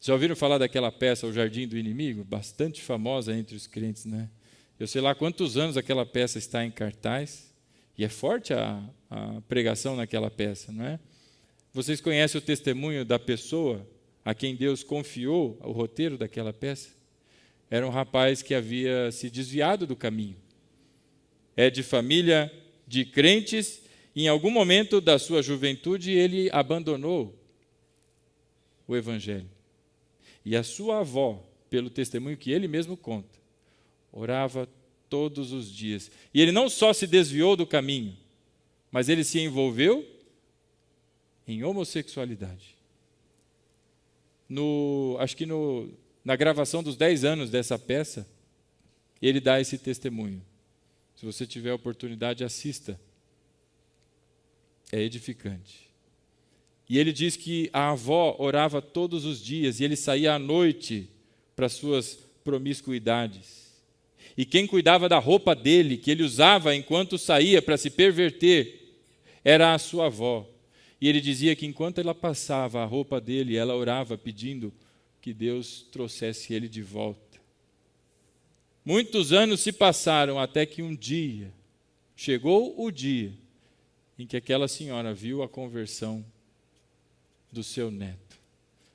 Já ouviram falar daquela peça, O Jardim do Inimigo? Bastante famosa entre os crentes, né? Eu sei lá quantos anos aquela peça está em cartaz, e é forte a pregação naquela peça, não é? Vocês conhecem o testemunho da pessoa a quem Deus confiou o roteiro daquela peça? Era um rapaz que havia se desviado do caminho. É de família de crentes, e em algum momento da sua juventude ele abandonou o Evangelho. E a sua avó, pelo testemunho que ele mesmo conta, orava todos os dias. E ele não só se desviou do caminho, mas ele se envolveu em homossexualidade. Na gravação dos 10 anos dessa peça, ele dá esse testemunho. Se você tiver a oportunidade, assista. É edificante. E ele diz que a avó orava todos os dias e ele saía à noite para suas promiscuidades. E quem cuidava da roupa dele, que ele usava enquanto saía para se perverter, era a sua avó. E ele dizia que enquanto ela passava a roupa dele, ela orava pedindo que Deus trouxesse ele de volta. Muitos anos se passaram até que um dia, chegou o dia em que aquela senhora viu a conversão do seu neto,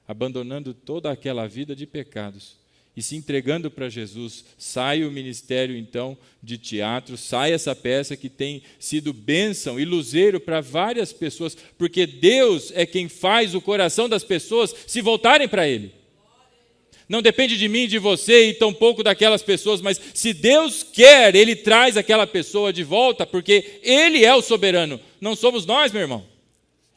abandonando toda aquela vida de pecados e se entregando para Jesus. Sai o ministério, então, de teatro, sai essa peça que tem sido bênção e luzeiro para várias pessoas, porque Deus é quem faz o coração das pessoas se voltarem para Ele. Não depende de mim, de você e tampouco daquelas pessoas, mas se Deus quer, Ele traz aquela pessoa de volta, porque Ele é o soberano, não somos nós, meu irmão.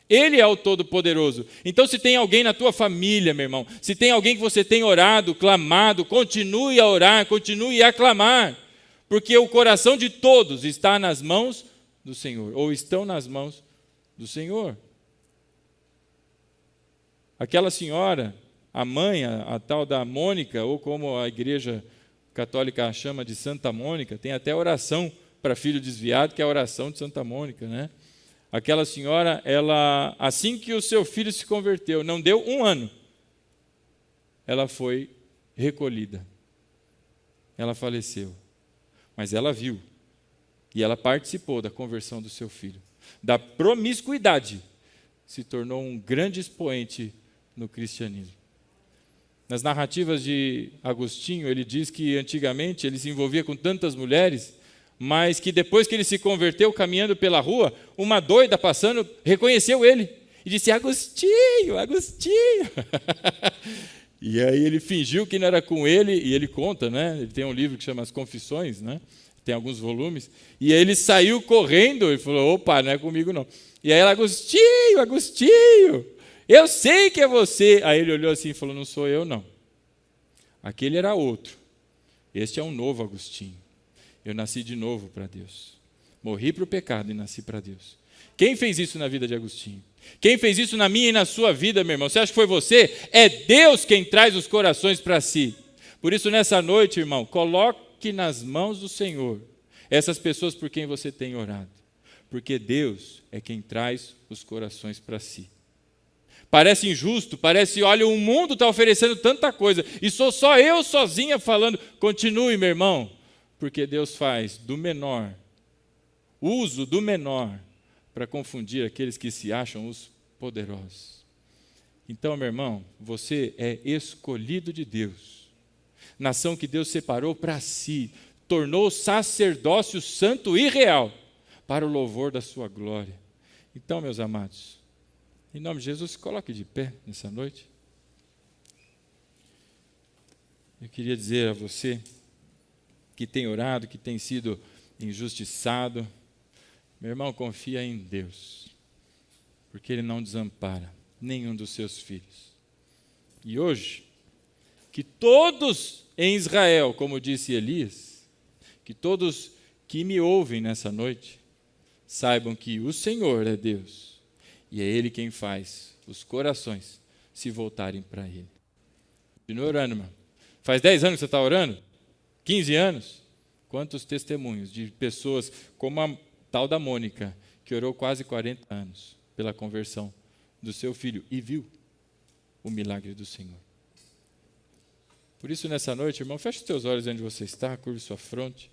Ele é o Todo-Poderoso. Então, se tem alguém na tua família, meu irmão, se tem alguém que você tem orado, clamado, continue a orar, continue a clamar, porque o coração de todos está nas mãos do Senhor, ou estão nas mãos do Senhor. Aquela senhora, a mãe, a tal da Mônica, ou como a igreja católica a chama de Santa Mônica, tem até oração para filho desviado, que é a oração de Santa Mônica, né? Aquela senhora, ela, assim que o seu filho se converteu, não deu um ano, ela foi recolhida. Ela faleceu. Mas ela viu, e ela participou da conversão do seu filho. Da promiscuidade, se tornou um grande expoente no cristianismo. Nas narrativas de Agostinho, ele diz que antigamente ele se envolvia com tantas mulheres, mas que depois que ele se converteu, caminhando pela rua, uma doida passando reconheceu ele e disse: Agostinho, Agostinho. E aí ele fingiu que não era com ele, e ele conta, né? Ele tem um livro que chama As Confissões, né? Tem alguns volumes, e aí ele saiu correndo e falou: opa, não é comigo não. E aí ela: Agostinho, Agostinho, eu sei que é você. Aí ele olhou assim e falou: não sou eu não. Aquele era outro. Este é um novo Agostinho. Eu nasci de novo para Deus. Morri para o pecado e nasci para Deus. Quem fez isso na vida de Agostinho? Quem fez isso na minha e na sua vida, meu irmão? Você acha que foi você? É Deus quem traz os corações para si. Por isso, nessa noite, irmão, coloque nas mãos do Senhor essas pessoas por quem você tem orado. Porque Deus é quem traz os corações para si. Parece injusto, parece, olha, o mundo está oferecendo tanta coisa, e sou só eu sozinha falando. Continue, meu irmão. Porque Deus faz do menor, uso do menor, para confundir aqueles que se acham os poderosos. Então, meu irmão, você é escolhido de Deus. Nação que Deus separou para si, tornou sacerdócio santo e real, para o louvor da sua glória. Então, meus amados, em nome de Jesus, se coloque de pé nessa noite. Eu queria dizer a você que tem orado, que tem sido injustiçado, meu irmão, confia em Deus, porque Ele não desampara nenhum dos seus filhos. E hoje, que todos em Israel, como disse Elias, que todos que me ouvem nessa noite, saibam que o Senhor é Deus, e é Ele quem faz os corações se voltarem para Ele. Continua orando, irmão. Faz 10 anos que você está orando? 15 anos? Quantos testemunhos de pessoas como a tal da Mônica, que orou quase 40 anos pela conversão do seu filho e viu o milagre do Senhor. Por isso, nessa noite, irmão, feche os teus olhos onde você está, curve sua fronte.